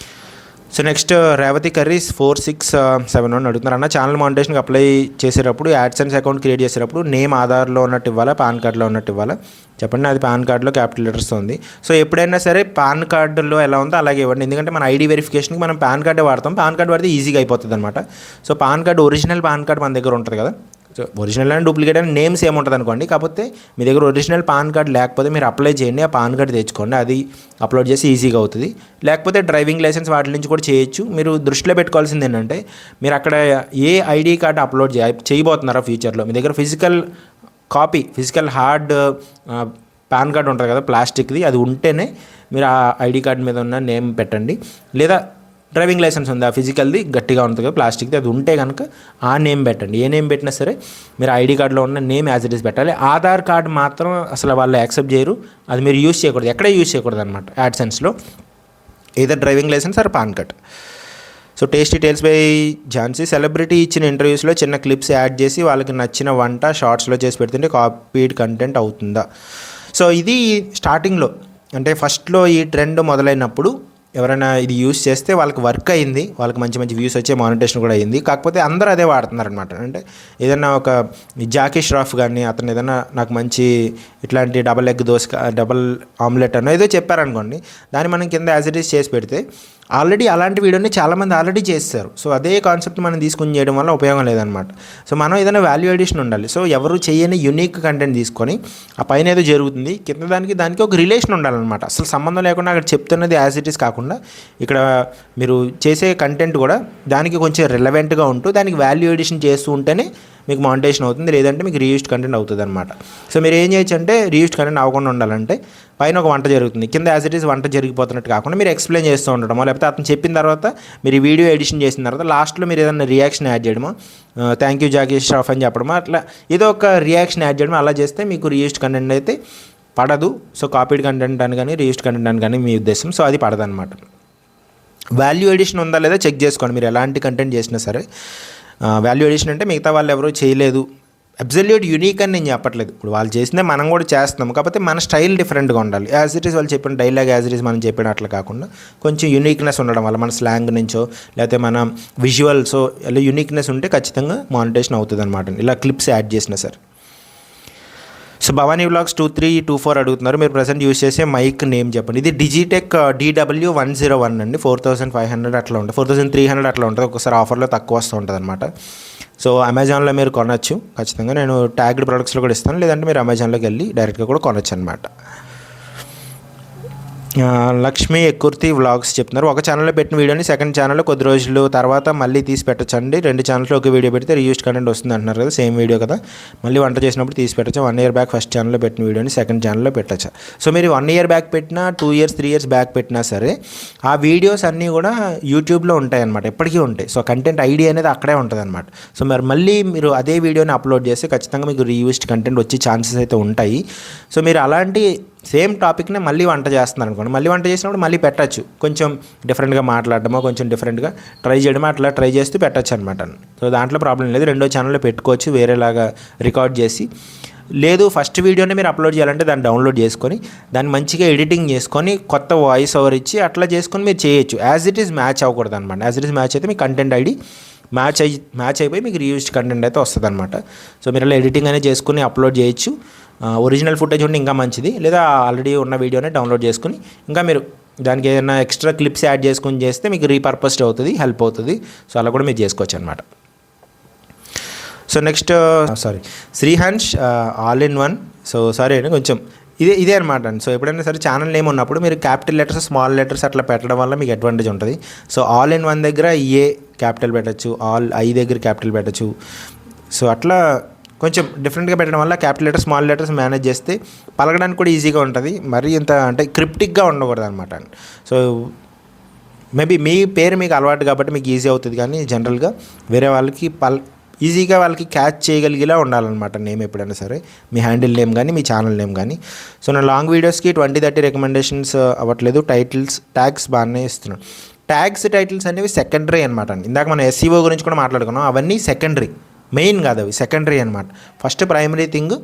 సో నెక్స్ట్ రేవతి కర్రీస్ 4671 అడుగుతున్నారు. అన్న ఛానల్ మానిటేషన్కి అప్లై చేసేటప్పుడు యాడ్సెన్స్ అకౌంట్ క్రియేట్ చేసేటప్పుడు నేమ్ ఆధార్లో ఉన్నట్టు ఇవ్వాలా, పాన్ కార్డులో ఉన్నట్టు ఇవ్వాలా? చెప్పండి. అది పాన్ కార్డులో క్యాపిటల్ లెటర్స్ ఉంది. సో ఎప్పుడైనా సరే పాన్ కార్డులో ఎలా ఉందో అలాగే ఇవ్వండి. ఎందుకంటే మన ఐడి వెరిఫికేషన్కి మనం పాన్ కార్డే వాడతాం. పాన్ కార్డు వాడితే ఈజీగా అయిపోతుంది అనమాట. So pan card, original pan card మన దగ్గర ఉంటుంది కదా. సో ఒరిజినల్ అండ్ డూప్లికేట్ అని నేమ్స్ ఏముంటుంది అనుకోండి. కాకపోతే మీ దగ్గర ఒరిజినల్ పాన్ కార్డ్ లేకపోతే మీరు అప్లై చేయండి, ఆ పాన్ కార్డ్ తెచ్చుకోండి, అది అప్లోడ్ చేసి ఈజీగా అవుతుంది. లేకపోతే డ్రైవింగ్ లైసెన్స్ వాటి నుంచి కూడా చేయొచ్చు. మీరు దృష్టిలో పెట్టుకోవాల్సింది ఏంటంటే మీరు అక్కడ ఏ ఐడి కార్డు అప్లోడ్ చేయబోతున్నారో ఫ్యూచర్లో మీ దగ్గర ఫిజికల్ హార్డ్ పాన్ కార్డ్ ఉంటుంది కదా ప్లాస్టిక్ది, అది ఉంటేనే మీరు ఆ ఐడి కార్డ్ మీద ఉన్న నేమ్ పెట్టండి. లేదా డ్రైవింగ్ లైసెన్స్ ఉంది, ఆ ఫిజికల్ది గట్టిగా ఉంటుంది కదా ప్లాస్టిక్ది, అది ఉంటే కనుక ఆ నేమ్ పెట్టండి. ఏ నేమ్ పెట్టినా సరే మీరు ఐడి కార్డులో ఉన్న నేమ్ యాజ్ ఇట్ ఈస్ పెట్టాలి. ఆధార్ కార్డు మాత్రం అసలు వాళ్ళు యాక్సెప్ట్ చేయరు, అది మీరు యూజ్ చేయకూడదు, ఎక్కడే యూజ్ చేయకూడదు అనమాట యాడ్సెన్స్లో. Either driving licence or PAN card. So tasty tales by Jhansi celebrity ఇచ్చిన ఇంటర్వ్యూస్లో చిన్న క్లిప్స్ యాడ్ చేసి వాళ్ళకి నచ్చిన వంట షార్ట్స్లో చేసి పెడుతుంటే కాపీడ్ కంటెంట్ అవుతుందా? సో ఇది స్టార్టింగ్లో అంటే ఫస్ట్లో ఈ ట్రెండ్ మొదలైనప్పుడు ఎవరైనా ఇది యూస్ చేస్తే వాళ్ళకి వర్క్ అయింది, వాళ్ళకి మంచి మంచి వ్యూస్ వచ్చే మానిటేషన్ కూడా అయింది. కాకపోతే అందరూ అదే వాడుతున్నారు అనమాట. అంటే ఏదైనా ఒక జాకీ ష్రాఫ్ కానీ అతను ఏదైనా నాకు మంచి ఇట్లాంటి డబల్ ఆమ్లెట్ అన్న ఏదో చెప్పారనుకోండి, దాన్ని మనం కింద యాజ్ ఇట్ ఈస్ చేసి పెడితే ఆల్రెడీ అలాంటి వీడియోని చాలామంది ఆల్రెడీ చేస్తారు. సో అదే కాన్సెప్ట్ మనం తీసుకుని చేయడం వల్ల ఉపయోగం లేదనమాట. సో మనం ఏదైనా వాల్యూ ఎడిషన్ ఉండాలి. సో ఎవరు చేయని యూనిక్ కంటెంట్ తీసుకొని ఆ పైన ఏదో జరుగుతుంది, కింద దానికి ఒక రిలేషన్ ఉండాలన్నమాట. అసలు సంబంధం లేకుండా అక్కడ చెప్తున్నది యాజ్ ఇట్ ఈస్ కాకుండా ఇక్కడ మీరు చేసే కంటెంట్ కూడా దానికి కొంచెం రిలవెంట్గా ఉంటూ దానికి వాల్యూ ఎడిషన్ చేస్తూ ఉంటేనే మీకు మానిటేషన్ అవుతుంది, లేదంటే మీకు రీయూస్డ్ కంటెంట్ అవుతుంది అనమాట. సో మీరు ఏం చేయొచ్చు అంటే రీయూస్డ్ కంటెంట్ అవ్వకుండా ఉండాలంటే పైన ఒక వంట జరుగుతుంది, కింద యాజ్ ఇట్ ఈస్ వంట జరిగిపోతున్నట్టు కాకుండా మీరు ఎక్స్ప్లెయిన్ చేస్తూ ఉండడమో, లేకపోతే అతను చెప్పిన తర్వాత మీరు ఈ వీడియో ఎడిషన్ చేసిన తర్వాత లాస్ట్లో మీరు ఏదైనా రియాక్షన్ యాడ్ చేయడమో, థ్యాంక్ యూ జాకీ ష్రాఫ్ అని చెప్పడమో, అట్లా ఏదో ఒక రియాక్షన్ యాడ్ చేయడం, అలా చేస్తే మీకు రీయూస్డ్ కంటెంట్ అయితే పడదు. సో కాపీడ్ కంటెంట్ అని కానీ రీయూస్డ్ కంటెంట్ అని కానీ మీ ఉద్దేశం. సో అది పడదనమాట. వాల్యూ ఎడిషన్ ఉందా లేదా చెక్ చేసుకోండి మీరు ఎలాంటి కంటెంట్ చేసినా సరే. వాల్యూ ఎడిషన్ అంటే మిగతా వాళ్ళు ఎవరూ చేయలేదు, అబ్సల్యూట్ యూనిక్ అని నేను చెప్పట్లేదు. ఇప్పుడు వాళ్ళు చేసిందే మనం కూడా చేస్తున్నాం, కాకపోతే మన స్టైల్ డిఫరెంట్గా ఉండాలి. యాజ్ ఇట్ ఈస్ వాళ్ళు చెప్పిన డైలాగ్ యాజ్ ఇట్ ఈస్ మనం చెప్పిన అట్లా కాకుండా కొంచెం యూనిక్నెస్ ఉండడం వల్ల మన స్లాంగ్ నుంచో లేకపోతే మన విజువల్సో ఇలా యూనిక్నెస్ ఉంటే ఖచ్చితంగా మానిటేషన్ అవుతుంది అనమాట, ఇలా క్లిప్స్ యాడ్ చేసినా సరే. సో భవానీ వ్లాగ్స్ 2324 అడుగుతున్నారు, మీరు ప్రజెంట్ యూస్ చేసే మైక్ నేమ్ చెప్పండి. ఇది డిజిటెక్ DW101 అండి. 4500 అట్లా ఉంటుంది, 4300 అట్లా ఉంటుంది. ఒకసారి ఆఫర్లో తక్కువ వస్తూ ఉంటుంది అనమాట. సో అమెజాన్లో మీరు కొనవచ్చు ఖచ్చితంగా. నేను ట్యాగ్డ్ ప్రొడక్ట్స్లో కూడా ఇస్తాను, లేదంటే మీరు అమెజాన్లోకి వెళ్ళి డైరెక్ట్గా కూడా కొనవచ్చు అనమాట. లక్ష్మీ ఎక్కుర్తి వ్లాగ్స్ చెప్తున్నారు, ఒక ఛానల్లో పెట్టిన వీడియోని సెకండ్ ఛానల్లో కొద్ది రోజులు తర్వాత మళ్ళీ తీసి పెట్టచ్చండి. 2 ఛానల్స్లో ఒక వీడియో పెడితే రీయూస్డ్ కంటెంట్ వస్తుంది అంటున్నారు కదా, సేమ్ వీడియో కదా, మళ్ళీ వంట చేసినప్పుడు తీసి పెట్టచ్చు. 1 year బ్యాక్ ఫస్ట్ ఛానల్లో పెట్టిన వీడియోని సెకండ్ ఛానల్లో పెట్టచ్చు. సో మీరు 1 year బ్యాక్ పెట్టినా 2 years 3 years బ్యాక్ పెట్టినా సరే ఆ వీడియోస్ అన్నీ కూడా యూట్యూబ్లో ఉంటాయి అనమాట, ఎప్పటికీ ఉంటాయి. సో కంటెంట్ ఐడి అనేది అక్కడే ఉంటుంది అనమాట. సో మరి మళ్ళీ మీరు అదే వీడియోని అప్లోడ్ చేస్తే ఖచ్చితంగా మీకు రీయూస్డ్ కంటెంట్ వచ్చే ఛాన్సెస్ అయితే ఉంటాయి. సో మీరు అలాంటి సేమ్ టాపిక్నే మళ్ళీ వంట చేస్తున్నారు అనుకోండి, మళ్ళీ వంట చేసినప్పుడు మళ్ళీ పెట్టచ్చు, కొంచెం డిఫరెంట్గా మాట్లాడడమో కొంచెం డిఫరెంట్గా ట్రై చేయడమో అట్లా ట్రై చేస్తూ పెట్టచ్చు అనమాట. సో దాంట్లో ప్రాబ్లం లేదు, 2వ ఛానల్లో పెట్టుకోవచ్చు వేరేలాగా రికార్డ్ చేసి. లేదు ఫస్ట్ వీడియోనే మీరు అప్లోడ్ చేయాలంటే దాన్ని డౌన్లోడ్ చేసుకొని దాన్ని మంచిగా ఎడిటింగ్ చేసుకొని కొత్త వాయిస్ ఓవర్ ఇచ్చి అట్లా చేసుకొని మీరు చేయొచ్చు. యాజ్ ఇట్ ఈస్ మ్యాచ్ అవ్వకూడదు అనమాట. యాజ్ ఇట్ ఈస్ మ్యాచ్ అయితే మీ కంటెంట్ ఐడి మ్యాచ్ అయిపోయి మీకు రీయూస్డ్ కంటెంట్ అయితే వస్తుంది అనమాట. సో మీరు అలా ఎడిటింగ్ అనేది చేసుకుని అప్లోడ్ చేయొచ్చు. ఒరిజినల్ ఫుటేజ్ ఉంటే ఇంకా మంచిది, లేదా ఆల్రెడీ ఉన్న వీడియోనే డౌన్లోడ్ చేసుకుని ఇంకా మీరు దానికి ఏదైనా ఎక్స్ట్రా క్లిప్స్ యాడ్ చేసుకుని చేస్తే మీకు రీపర్పస్డ్ అవుతుంది, హెల్ప్ అవుతుంది. సో అలా కూడా మీరు చేసుకోవచ్చు అనమాట. So next Shrihans all in one. So sorry అండి, కొంచెం ఇదే అనమాట అండి. సో ఎప్పుడైనా సరే ఛానల్ నేమ్ ఉన్నప్పుడు మీరు క్యాపిటల్ లెటర్స్ స్మాల్ లెటర్స్ అట్లా పెట్టడం వల్ల మీకు అడ్వాంటేజ్ ఉంటుంది. సో ఆల్ ఇన్ వన్ దగ్గర ఏ క్యాపిటల్ పెట్టచ్చు, ఐ దగ్గర క్యాపిటల్ పెట్టచ్చు. సో అట్లా కొంచెం డిఫరెంట్గా పెట్టడం వల్ల capital letters small letters manage చేస్తే పలకడానికి కూడా ఈజీగా ఉంటుంది. మరీ ఇంత అంటే క్రిప్టిక్గా ఉండకూడదు అనమాట. సో మేబీ మీ పేరు మీకు అలవాటు కాబట్టి మీకు ఈజీ అవుతుంది, కానీ జనరల్గా వేరే వాళ్ళకి ఈజీగా వాళ్ళకి క్యాచ్ చేయగలిగేలా ఉండాలన్నమాట నేమ్ ఎప్పుడైనా సరే, మీ హ్యాండిల్ నేమ్ కానీ మీ ఛానల్ నేమ్ కానీ. సో నా లాంగ్ వీడియోస్కి 20-30 రికమెండేషన్స్ అవ్వట్లేదు. ట్యాగ్స్ బాగానే ఇస్తున్నాను. టైటిల్స్ అనేవి సెకండరీ అనమాట. ఇందాక మనం SEO గురించి కూడా మాట్లాడుకున్నాం, అవన్నీ సెకండరీ, మెయిన్ కాదు, అవి సెకండరీ అనమాట. ఫస్ట్ ప్రైమరీ థింగ్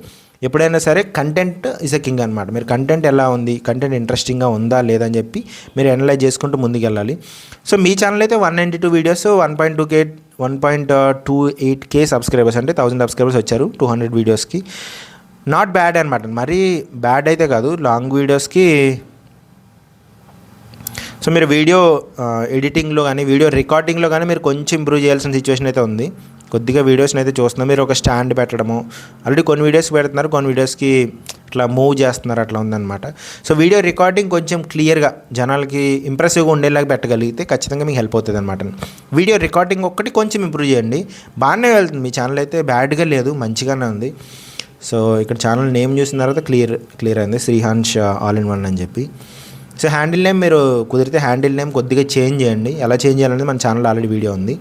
ఎప్పుడైనా సరే కంటెంట్ ఇస్ ఎ కింగ్ అనమాట. మీరు కంటెంట్ ఎలా ఉంది, కంటెంట్ ఇంట్రెస్టింగ్గా ఉందా లేదా అని చెప్పి మీరు అనలైజ్ చేసుకుంటూ ముందుకెళ్ళాలి. సో మీ ఛానల్ అయితే 192 వీడియోస్, 1.28K సబ్స్క్రైబర్స్, అంటే 1000 సబ్స్క్రైబర్స్ వచ్చారు 200 వీడియోస్కి. నాట్ బ్యాడ్ అనమాట, మరీ బ్యాడ్ అయితే కాదు లాంగ్ వీడియోస్కి. సో మీరు వీడియో ఎడిటింగ్లో కానీ వీడియో రికార్డింగ్లో కానీ మీరు కొంచెం ఇంప్రూవ్ చేయాల్సిన సిచ్యువేషన్ అయితే ఉంది. కొద్దిగా వీడియోస్ని అయితే చూస్తున్నాం. మీరు ఒక స్టాండ్ పెట్టడము, ఆల్రెడీ కొన్ని వీడియోస్ పెడుతున్నారు, కొన్ని వీడియోస్కి ఇట్లా మూవ్ చేస్తున్నారు, అట్లా ఉందన్నమాట. సో వీడియో రికార్డింగ్ కొంచెం క్లియర్గా జనాలకి ఇంప్రెసివ్గా ఉండేలాగా పెట్టగలిగితే ఖచ్చితంగా మీకు హెల్ప్ అవుతుంది అనమాట. వీడియో రికార్డింగ్ ఒక్కటి కొంచెం ఇంప్రూవ్ చేయండి, బాగానే వెళ్తుంది. మీ ఛానల్ అయితే బ్యాడ్గా లేదు, మంచిగానే ఉంది. సో ఇక్కడ ఛానల్ నేమ్ చూసిన తర్వాత క్లియర్ అయింది, శ్రీహాన్స్ ఆల్ ఇన్ వన్ అని చెప్పి. సో హ్యాండిల్ నేమ్ మీరు కుదిరితే హ్యాండిల్ నేమ్ కొద్దిగా చేంజ్ చేయండి. ఎలా చేంజ్ చేయాలనేది మన ఛానల్ ఆల్రెడీ వీడియో ఉంది.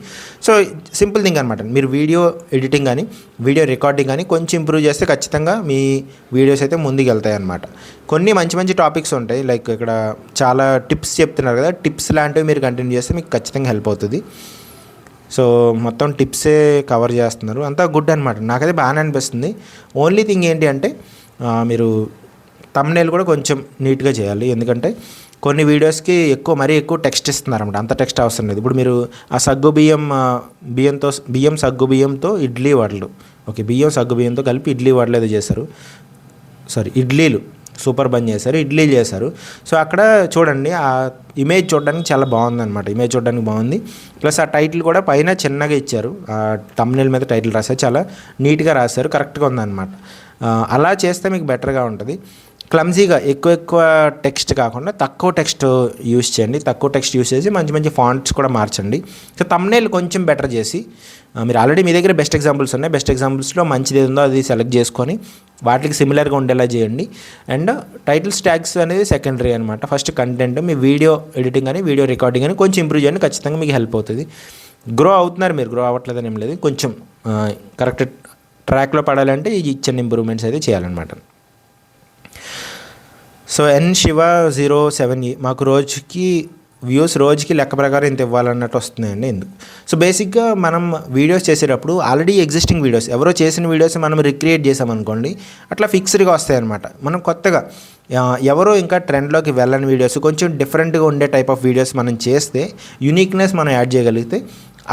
సో సింపుల్ థింగ్ అనమాట. మీరు వీడియో ఎడిటింగ్ కానీ వీడియో రికార్డింగ్ కానీ కొంచెం ఇంప్రూవ్ చేస్తే ఖచ్చితంగా మీ వీడియోస్ అయితే ముందుకు వెళ్తాయి అనమాట. కొన్ని మంచి టాపిక్స్ ఉంటాయి, లైక్ ఇక్కడ చాలా టిప్స్ చెప్తున్నారు కదా, టిప్స్ లాంటివి మీరు కంటిన్యూ చేస్తే మీకు ఖచ్చితంగా హెల్ప్ అవుతుంది. సో మొత్తం టిప్సే కవర్ చేస్తున్నారు, అంతా గుడ్ అనమాట. నాకైతే బాగానే అనిపిస్తుంది. ఓన్లీ థింగ్ ఏంటి అంటే మీరు థంబ్నెయిల్ కూడా కొంచెం నీట్గా చేయాలి. ఎందుకంటే కొన్ని వీడియోస్కి మరీ ఎక్కువ టెక్స్ట్ ఇస్తున్నారన్నమాట, అంత టెక్స్ట్ అవసరం లేదు. ఇప్పుడు మీరు ఆ బియ్యం సగ్గు బియ్యంతో ఇడ్లీ వడలు, బియ్యం సగ్గు బియ్యంతో కలిపి ఇడ్లీ వడలు ఏదో చేశారు, ఇడ్లీలు సూపర్ బంద్ చేశారు, ఇడ్లీలు చేశారు. సో అక్కడ చూడండి, ఆ ఇమేజ్ చూడడానికి చాలా బాగుందన్నమాట. ఇమేజ్ చూడడానికి బాగుంది, ప్లస్ ఆ టైటిల్ కూడా పైన చిన్నగా ఇచ్చారు. ఆ థంబ్నెయిల్ మీద టైటిల్ రాశారు, చాలా నీట్గా రాశారు, కరెక్ట్గా ఉందన్నమాట. అలా చేస్తే మీకు బెటర్గా ఉంటుంది. క్లమ్జీగా ఎక్కువ టెక్స్ట్ కాకుండా తక్కువ టెక్స్ట్ యూస్ చేయండి. తక్కువ టెక్స్ట్ యూస్ చేసి మంచి ఫాంట్స్ కూడా మార్చండి. సో థంబ్నెయిల్ కొంచెం బెటర్ చేసి, మీరు ఆల్రెడీ మీ దగ్గర బెస్ట్ ఎగ్జాంపుల్స్ ఉన్నాయి, బెస్ట్ ఎగ్జాంపుల్స్లో మంచిది ఏదో అది సెలెక్ట్ చేసుకొని వాటికి సిమిలర్గా ఉండేలా చేయండి. అండ్ టైటిల్స్ ట్యాగ్స్ అనేది సెకండరీ అనమాట. ఫస్ట్ కంటెంట్, మీ వీడియో ఎడిటింగ్ అని వీడియో రికార్డింగ్ అని కొంచెం ఇంప్రూవ్ చేయండి, ఖచ్చితంగా మీకు హెల్ప్ అవుతుంది. గ్రో అవుతున్నారు మీరు, గ్రో అవ్వట్లేదని ఏం లేదు. కొంచెం కరెక్ట్ ట్రాక్లో పడాలంటే ఈ చిన్న ఇంప్రూవ్మెంట్స్ అయితే చేయాలన్నమాట. సో N Shiva07 మాకు రోజుకి లెక్క ప్రకారం ఇంత ఇవ్వాలన్నట్టు వస్తున్నాయండి. ఎందుకు? సో బేసిక్గా మనం వీడియోస్ చేసేటప్పుడు ఆల్రెడీ ఎగ్జిస్టింగ్ వీడియోస్, ఎవరో చేసిన వీడియోస్ మనం రిక్రియేట్ చేసామనుకోండి, అట్లా ఫిక్స్డ్గా వస్తాయన్నమాట. మనం కొత్తగా ఎవరో ఇంకా ట్రెండ్లోకి వెళ్ళని వీడియోస్, కొంచెం డిఫరెంట్గా ఉండే టైప్ ఆఫ్ వీడియోస్ మనం చేస్తే, యూనిక్నెస్ మనం యాడ్ చేయగలిగితే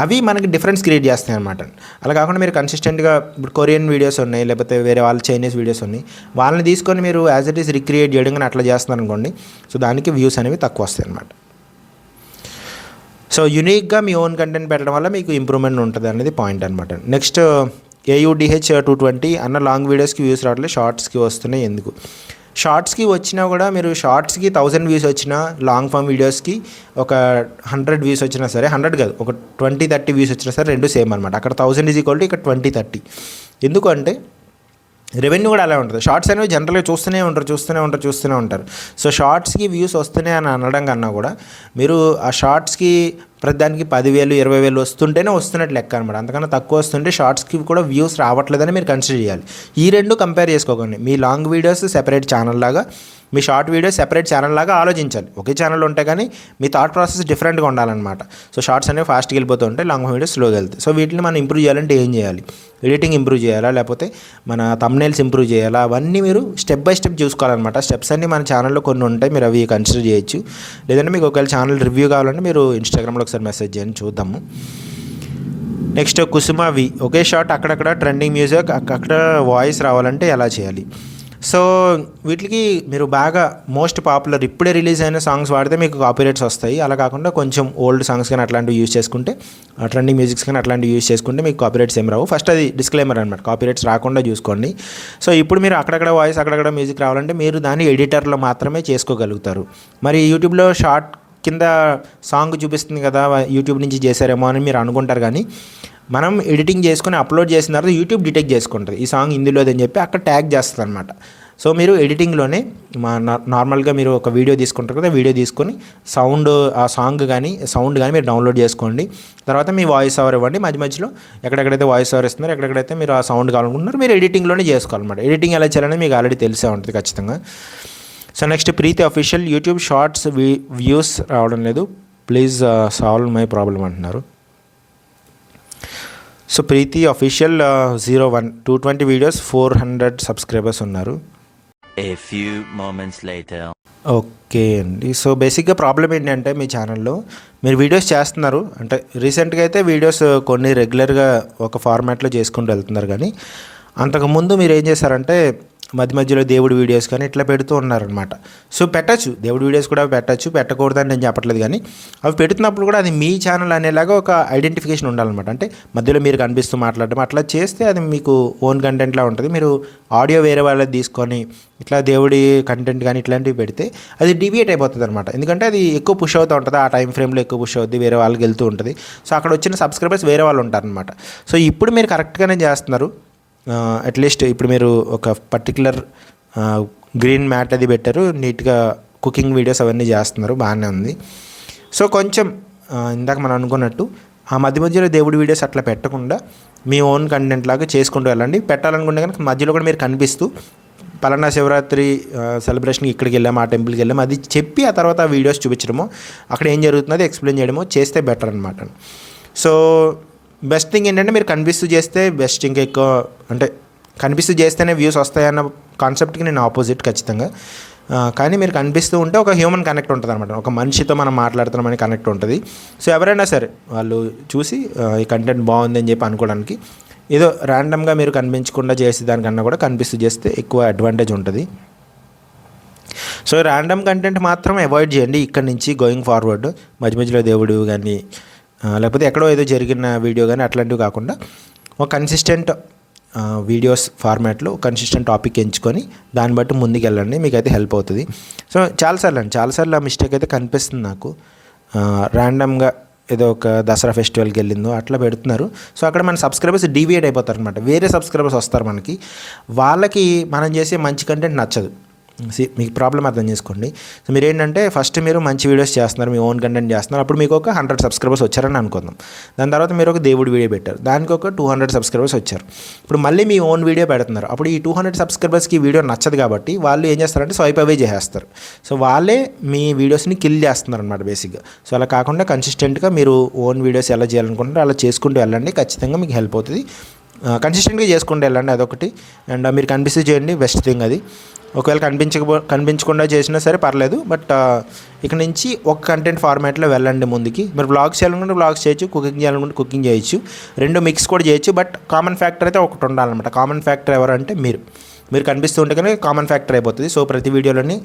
అవి మనకి డిఫరెన్స్ క్రియేట్ చేస్తాయి అనమాట. అలా కాకుండా మీరు కన్సిస్టెంట్గా ఇప్పుడు కొరియన్ వీడియోస్ ఉన్నాయి, లేకపోతే వేరే వాళ్ళ చైనీస్ వీడియోస్ ఉన్నాయి, వాళ్ళని తీసుకొని మీరు యాజ్ ఇట్ ఈస్ రిక్రియేట్ చేయడం కానీ అట్లా చేస్తున్నారు అనుకోండి, సో దానికి వ్యూస్ అనేవి తక్కువ వస్తాయి అనమాట. సో యూనిక్గా మీ ఓన్ కంటెంట్ పెట్టడం వల్ల మీకు ఇంప్రూవ్మెంట్ ఉంటుంది అనేది పాయింట్ అనమాట. నెక్స్ట్ AUDH220 అన్న లాంగ్ వీడియోస్కి వ్యూస్ రావట్లేదు, షార్ట్స్కి వస్తున్నాయి ఎందుకు? షార్ట్స్కి వచ్చినా కూడా మీరు షార్ట్స్కి 1000 వ్యూస్ వచ్చినా, లాంగ్ ఫామ్ వీడియోస్కి ఒక 100 వ్యూస్ వచ్చినా సరే, 100 కాదు, ఒక 20-30 వ్యూస్ వచ్చినా సరే రెండు సేమ్ అనమాట. అక్కడ 1000 = ఇక్కడ 20-30. ఎందుకంటే రెవెన్యూ కూడా అలా ఉంటుంది. షార్ట్స్ అనేవి జనరల్గా చూస్తూనే ఉంటారు. సో షార్ట్స్కి వ్యూస్ వస్తున్నాయి అని అనడం కన్నా కూడా మీరు ఆ షార్ట్స్కి ప్రతిదానికి 10,000 20,000 వస్తుంటేనే వస్తున్నట్టు లెక్క అనమాట. అంతకన్నా తక్కువ వస్తుంటే షార్ట్స్కి కూడా వ్యూస్ రావట్లేదని మీరు కన్సిడర్ చేయాలి. ఈ రెండు కంపేర్ చేసుకోకండి. మీ లాంగ్ వీడియోస్ సెపరేట్ ఛానల్ లాగా, మీ షార్ట్ వీడియోస్ సెపరేట్ ఛానల్ లాగా ఆలోచించాలి. ఒకే ఛానల్ ఉంటే కానీ మీ థాట్ ప్రాసెస్ డిఫరెంట్గా ఉండాలన్నమాట. సో షార్ట్స్ అనేవి ఫాస్ట్గా వెళ్ళిపోతూ ఉంటాయి, లాంగ్ వీడియోస్ స్లోగా వెళ్తాయి. సో వీటిని మనం ఇంప్రూవ్ చేయాలంటే ఏం చేయాలి? ఎడిటింగ్ ఇంప్రూవ్ చేయాలా, లేకపోతే మన థంబ్నెయిల్స్ ఇంప్రూవ్ చేయాలా, అవన్నీ మీరు స్టెప్ బై స్టెప్ చూసుకోవాలన్నమాట. స్టెప్స్ అన్నీ మన ఛానల్లో కొన్ని ఉంటాయి, మీరు అవి కన్సిడర్ చేయొచ్చు. లేదంటే మీకు ఒకవేళ ఛానల్ రివ్యూ కావాలంటే మీరు ఇన్స్టాగ్రామ్లో ఒకసారి మెసేజ్ చేయండి, చూద్దాము. నెక్స్ట్ కుసుమవి, ఒకే షాట్ అక్కడక్కడ ట్రెండింగ్ మ్యూజిక్, అక్కడ వాయిస్ రావాలంటే ఎలా చేయాలి? సో వీటికి మీరు బాగా మోస్ట్ పాపులర్ ఇప్పుడే రిలీజ్ అయిన సాంగ్స్ వాడితే మీకు కాపీరైట్స్ వస్తాయి. అలా కాకుండా కొంచెం ఓల్డ్ సాంగ్స్ కానీ అట్లాంటివి యూజ్ చేసుకుంటే, ట్రెండింగ్ మ్యూజిక్స్ కానీ అట్లాంటివి యూజ్ చేసుకుంటే మీకు కాపీరైట్స్ ఏం రావు. ఫస్ట్ అది డిస్క్లైమర్ అనమాట, కాపీరైట్స్ రాకుండా చూసుకోండి. సో ఇప్పుడు మీరు అక్కడక్కడ వాయిస్, అక్కడక్కడ మ్యూజిక్ రావాలంటే మీరు దాన్ని ఎడిటర్లో మాత్రమే చేసుకోగలుగుతారు. మరి యూట్యూబ్లో షార్ట్ కింద సాంగ్ చూపిస్తుంది కదా, యూట్యూబ్ నుంచి చేశారేమో అని మీరు అనుకుంటారు. కానీ మనం ఎడిటింగ్ చేసుకొని అప్లోడ్ చేసిన తర్వాత యూట్యూబ్ డిటెక్ట్ చేసుకుంటుంది ఈ సాంగ్ ఇందులోదని చెప్పి అక్కడ ట్యాగ్ చేస్తుంది అనమాట. సో మీరు ఎడిటింగ్లోనే నార్మల్గా మీరు ఒక వీడియో తీసుకుంటారు కదా, వీడియో తీసుకొని ఆ సౌండ్ కానీ మీరు డౌన్లోడ్ చేసుకోండి. తర్వాత మీ వాయిస్ ఓవర్ ఇవ్వండి. మధ్యలో ఎక్కడెక్కడైతే వాయిస్ ఓవర్ ఇస్తున్నారో, ఎక్కడెక్కడైతే మీరు ఆ సౌండ్ కావాలనుకుంటున్నారో మీరు ఎడిటింగ్లోనే చేసుకోవాలన్నమాట. ఎడిటింగ్ ఎలా చేయాలని మీకు ఆల్రెడీ తెలిసే ఉంటుంది ఖచ్చితంగా. సో నెక్స్ట్ ప్రీతి అఫీషియల్, యూట్యూబ్ షార్ట్స్ వ్యూస్ రావడం లేదు, ప్లీజ్ సాల్వ్ మై ప్రాబ్లం అంటున్నారు. సో ప్రీతి అఫీషియల్ 01 220 వీడియోస్ 400 సబ్స్క్రైబర్స్ ఉన్నారు. A few moments later. Okay అండి. సో బేసిక్గా ప్రాబ్లం ఏంటంటే మీ ఛానల్లో మీరు వీడియోస్ చేస్తున్నారు అంటే రీసెంట్గా అయితే వీడియోస్ కొన్ని రెగ్యులర్గా ఒక ఫార్మాట్లో చేసుకుంటూ వెళ్తున్నారు, కానీ అంతకుముందు మీరు ఏం చేశారంటే మధ్య మధ్యలో దేవుడి వీడియోస్ కానీ ఇట్లా పెడుతూ ఉన్నారనమాట. సో పెట్టచ్చు, దేవుడి వీడియోస్ కూడా పెట్టచ్చు, పెట్టకూడదని నేను చెప్పట్లేదు, కానీ అవి పెడుతున్నప్పుడు కూడా అది మీ ఛానల్ అనేలాగా ఒక ఐడెంటిఫికేషన్ ఉండాలన్నమాట. అంటే మధ్యలో మీరు కనిపిస్తూ మాట్లాడడం అట్లా చేస్తే అది మీకు ఓన్ కంటెంట్లా ఉంటుంది. మీరు ఆడియో వేరే వాళ్ళది తీసుకొని ఇట్లా దేవుడి కంటెంట్ కానీ ఇట్లాంటివి పెడితే అది డివియేట్ అయిపోతుంది అనమాట. ఎందుకంటే అది ఎక్కువ పుష్ అవుతూ ఉంటుంది, ఆ టైం ఫ్రేమ్లో ఎక్కువ పుష్ అవుతుంది, వేరే వాళ్ళకి వెళ్తూ ఉంటుంది. సో అక్కడ వచ్చిన సబ్స్క్రైబర్స్ వేరే వాళ్ళు ఉంటారనమాట. సో ఇప్పుడు మీరు కరెక్ట్గానే చేస్తున్నారు. అట్లీస్ట్ ఇప్పుడు మీరు ఒక పర్టికులర్ గ్రీన్ మ్యాట్ అది పెట్టారు, నీట్గా కుకింగ్ వీడియోస్ అవన్నీ చేస్తున్నారు, బాగానే ఉంది. సో కొంచెం ఇందాక మనం అనుకున్నట్టు ఆ మధ్య మధ్యలో దేవుడి వీడియోస్ అట్లా పెట్టకుండా మీ ఓన్ కంటెంట్ లాగా చేసుకుంటూ వెళ్ళండి. పెట్టాలనుకుంటే కనుక మధ్యలో కూడా మీరు కనిపిస్తూ పలానా శివరాత్రి సెలబ్రేషన్కి ఇక్కడికి వెళ్ళాము, ఆ టెంపుల్కి వెళ్ళాము అది చెప్పి ఆ తర్వాత ఆ వీడియోస్ చూపించడమో అక్కడ ఏం జరుగుతుందో ఎక్స్ప్లెయిన్ చేయడమో చేస్తే బెటర్ అనమాట. సో బెస్ట్ థింగ్ ఏంటంటే మీరు కనిపిస్తూ చేస్తే బెస్ట్. ఇంకా ఎక్కువ అంటే కనిపిస్తూ చేస్తేనే వ్యూస్ వస్తాయన్న కాన్సెప్ట్కి నేను ఆపోజిట్ ఖచ్చితంగా. కానీ మీరు కనిపిస్తూ ఉంటే ఒక హ్యూమన్ కనెక్ట్ ఉంటుంది అనమాట, ఒక మనిషితో మనం మాట్లాడుతున్నామని కనెక్ట్ ఉంటుంది. సో ఎవరైనా సరే వాళ్ళు చూసి ఈ కంటెంట్ బాగుందని చెప్పి అనుకోవడానికి, ఏదో ర్యాండమ్గా మీరు కనిపించకుండా చేసే దానికన్నా కూడా కనిపిస్తూ చేస్తే ఎక్కువ అడ్వాంటేజ్ ఉంటుంది. సో ర్యాండమ్ కంటెంట్ మాత్రం అవాయిడ్ చేయండి ఇక్కడ నుంచి గోయింగ్ ఫార్వర్డ్. మధ్య మధ్యలో దేవుడు కానీ లేకపోతే ఎక్కడో ఏదో జరిగిన వీడియో కానీ అట్లాంటివి కాకుండా ఒక కన్సిస్టెంట్ వీడియోస్ ఫార్మాట్లో కన్సిస్టెంట్ టాపిక్ ఎంచుకొని దాన్ని బట్టి ముందుకు వెళ్ళండి, మీకైతే హెల్ప్ అవుతుంది. సో చాలాసార్లు ఆ మిస్టేక్ అయితే కనిపిస్తుంది నాకు. ర్యాండమ్గా ఏదో ఒక దసరా ఫెస్టివల్కి వెళ్ళిందో అట్లా పెడుతున్నారు. సో అక్కడ మన సబ్స్క్రైబర్స్ డీవియేట్ అయిపోతారు అనమాట, వేరే సబ్స్క్రైబర్స్ వస్తారు మనకి, వాళ్ళకి మనం చేసే మంచి కంటెంట్ నచ్చదు. మీకు ప్రాబ్లం అర్థం చేసుకోండి. సో మీరు ఏంటంటే ఫస్ట్ మీరు మంచి వీడియోస్ చేస్తున్నారు, మీ ఓన్ కంటెంట్ చేస్తున్నారు, అప్పుడు మీకు ఒక 100 సబ్స్క్రైబర్స్ వచ్చారని అనుకుందాం. దాని తర్వాత మీరు ఒక దేవుడి వీడియో పెట్టారు, దానికి ఒక 200 సబ్స్క్రైబర్స్ వచ్చారు. ఇప్పుడు మళ్ళీ మీ ఓన్ వీడియో పెడుతున్నారు, అప్పుడు ఈ 200 సబ్స్క్రైబర్స్కి ఈ వీడియో నచ్చదు కాబట్టి వాళ్ళు ఏం చేస్తారంటే స్వైప్ అవే చేసేస్తారు. సో వాళ్ళే మీ వీడియోస్ని కిల్ చేస్తున్నారు అనమాట బేసిక్గా. సో అలా కాకుండా కన్సిస్టెంట్గా మీరు ఓన్ వీడియోస్ ఎలా చేయాలనుకుంటారో అలా చేసుకుంటూ వెళ్ళండి, ఖచ్చితంగా మీకు హెల్ప్ అవుతుంది. కన్సిస్టెంట్గా చేసుకుంటూ వెళ్ళండి, అదొకటి. అండ్ మీరు కనిపిస్తూ చేయండి, బెస్ట్ థింగ్ అది. ఒకవేళ కనిపించకుండా చేసినా సరే పర్లేదు, బట్ ఇక నుంచి ఒక కంటెంట్ ఫార్మాట్లో వెళ్ళండి ముందుకి. మీరు వ్లాగ్స్ చేయాలనుకుంటే వ్లాగ్స్ చేయొచ్చు, కుకింగ్ చేయాలనుకుంటే కుకింగ్ చేయొచ్చు, రెండు మిక్స్ కూడా చేయొచ్చు. బట్ కామన్ ఫ్యాక్టర్ అయితే ఒకటి ఉండాలన్నమాట. కామన్ ఫ్యాక్టర్ ఎవరంటే మీరు కనిపిస్తూ ఉంటే కనుక కామన్ ఫ్యాక్టర్ అయిపోతుంది. సో ప్రతి వీడియోలోని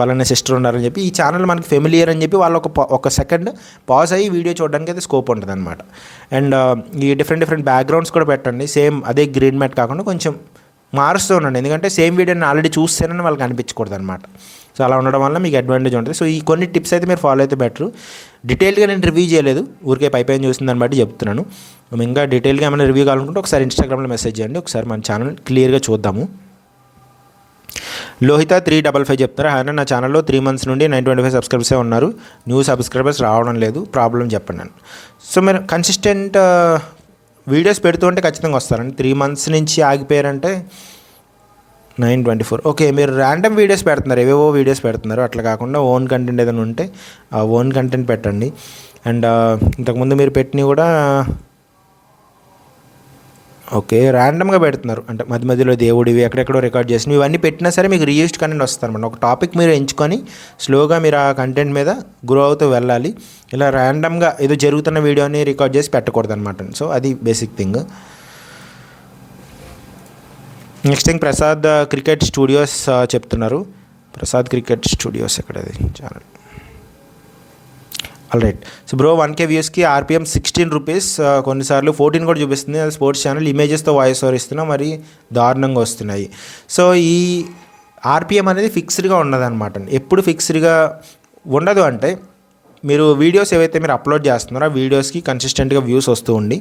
పలానా సిస్టర్ ఉన్నారని చెప్పి ఈ ఛానల్ మనకి ఫెమిలియర్ అని చెప్పి వాళ్ళు ఒక సెకండ్ పాజ్ అయ్యి వీడియో చూడడానికి అయితే స్కోప్ ఉంటుంది అనమాట. అండ్ ఈ డిఫరెంట్ బ్యాక్గ్రౌండ్స్ కూడా పెట్టండి, సేమ్ అదే గ్రీన్ మ్యాట్ కాకుండా కొంచెం మారుస్తూ ఉండండి, ఎందుకంటే సేమ్ వీడియోని ఆల్రెడీ చూస్తేనే వాళ్ళకి అనిపించకూడదు అనమాట. సో అలా ఉండడం వల్ల మీకు అడ్వాంటేజ్ ఉంటుంది. సో ఈ కొన్ని టిప్స్ అయితే మీరు ఫాలో అయితే బెటర్. డీటెయిల్గా నేను రివ్యూ చేయలేదు, ఊరికే పైపైన చూసిన దాన్ని బట్టి చెప్తున్నాను. ఇంకా డీటెయిల్గా ఏమైనా రివ్యూ కావాలనుకుంటే ఒకసారి ఇన్స్టాగ్రామ్లో మెసేజ్ చేయండి, ఒకసారి మన ఛానల్ క్లియర్గా చూద్దాము. లోహిత 355 చెప్తారు, ఆయన నా ఛానల్లో 3 months నుండి 925 సబ్స్క్రైబర్సే ఉన్నారు, న్యూ సబ్స్క్రైబర్స్ రావడం లేదు, ప్రాబ్లం చెప్పండి అని. సో మీరు కన్సిస్టెంట్ వీడియోస్ పెడుతూ ఉంటే ఖచ్చితంగా వస్తారండి. 3 months నుంచి ఆగిపోయారంటే 924. ఓకే, మీరు ర్యాండమ్ వీడియోస్ పెడుతున్నారు, ఏవేవో వీడియోస్ పెడుతున్నారు, అట్లా కాకుండా ఓన్ కంటెంట్ ఏదైనా ఉంటే ఆ ఓన్ కంటెంట్ పెట్టండి. అండ్ ఇంతకుముందు మీరు పెట్టినవి కూడా ఓకే ర్యాండమ్గా పెడుతున్నారు, అంటే మధ్య మధ్యలో దేవుడివి ఎక్కడెక్కడో రికార్డ్ చేసినవి ఇవన్నీ పెట్టినా సరే మీకు రీయూస్డ్ కంటెంట్ వస్తుంది అనమాట. ఒక టాపిక్ మీరు ఎంచుకొని స్లోగా మీరు ఆ కంటెంట్ మీద గ్రో అవుతూ వెళ్ళాలి. ఇలా ర్యాండమ్గా ఏదో జరుగుతున్న వీడియోని రికార్డ్ చేసి పెట్టకూడదు అనమాట. సో అది basic thing. Next thing Prasad cricket studios చెప్తున్నారు. ప్రసాద్ క్రికెట్ స్టూడియోస్ ఎక్కడది channel? Alright. So bro 1K వ్యూస్కి RPM 16 rupees, కొన్నిసార్లు 14 కూడా చూపిస్తుంది. అది స్పోర్ట్స్ ఛానల్, ఇమేజెస్తో వాయిస్ ఓవర్ ఇస్తున్నాం, మరి దారుణంగా వస్తున్నాయి. సో ఈ RPM అనేది ఫిక్స్డ్గా ఉండదన్నమాట. ఎప్పుడు ఫిక్స్డ్గా ఉండదు అంటే మీరు వీడియోస్ ఏవైతే మీరు అప్లోడ్ చేస్తున్నారో ఆ వీడియోస్కి కన్సిస్టెంట్గా వ్యూస్ వస్తూ ఉండి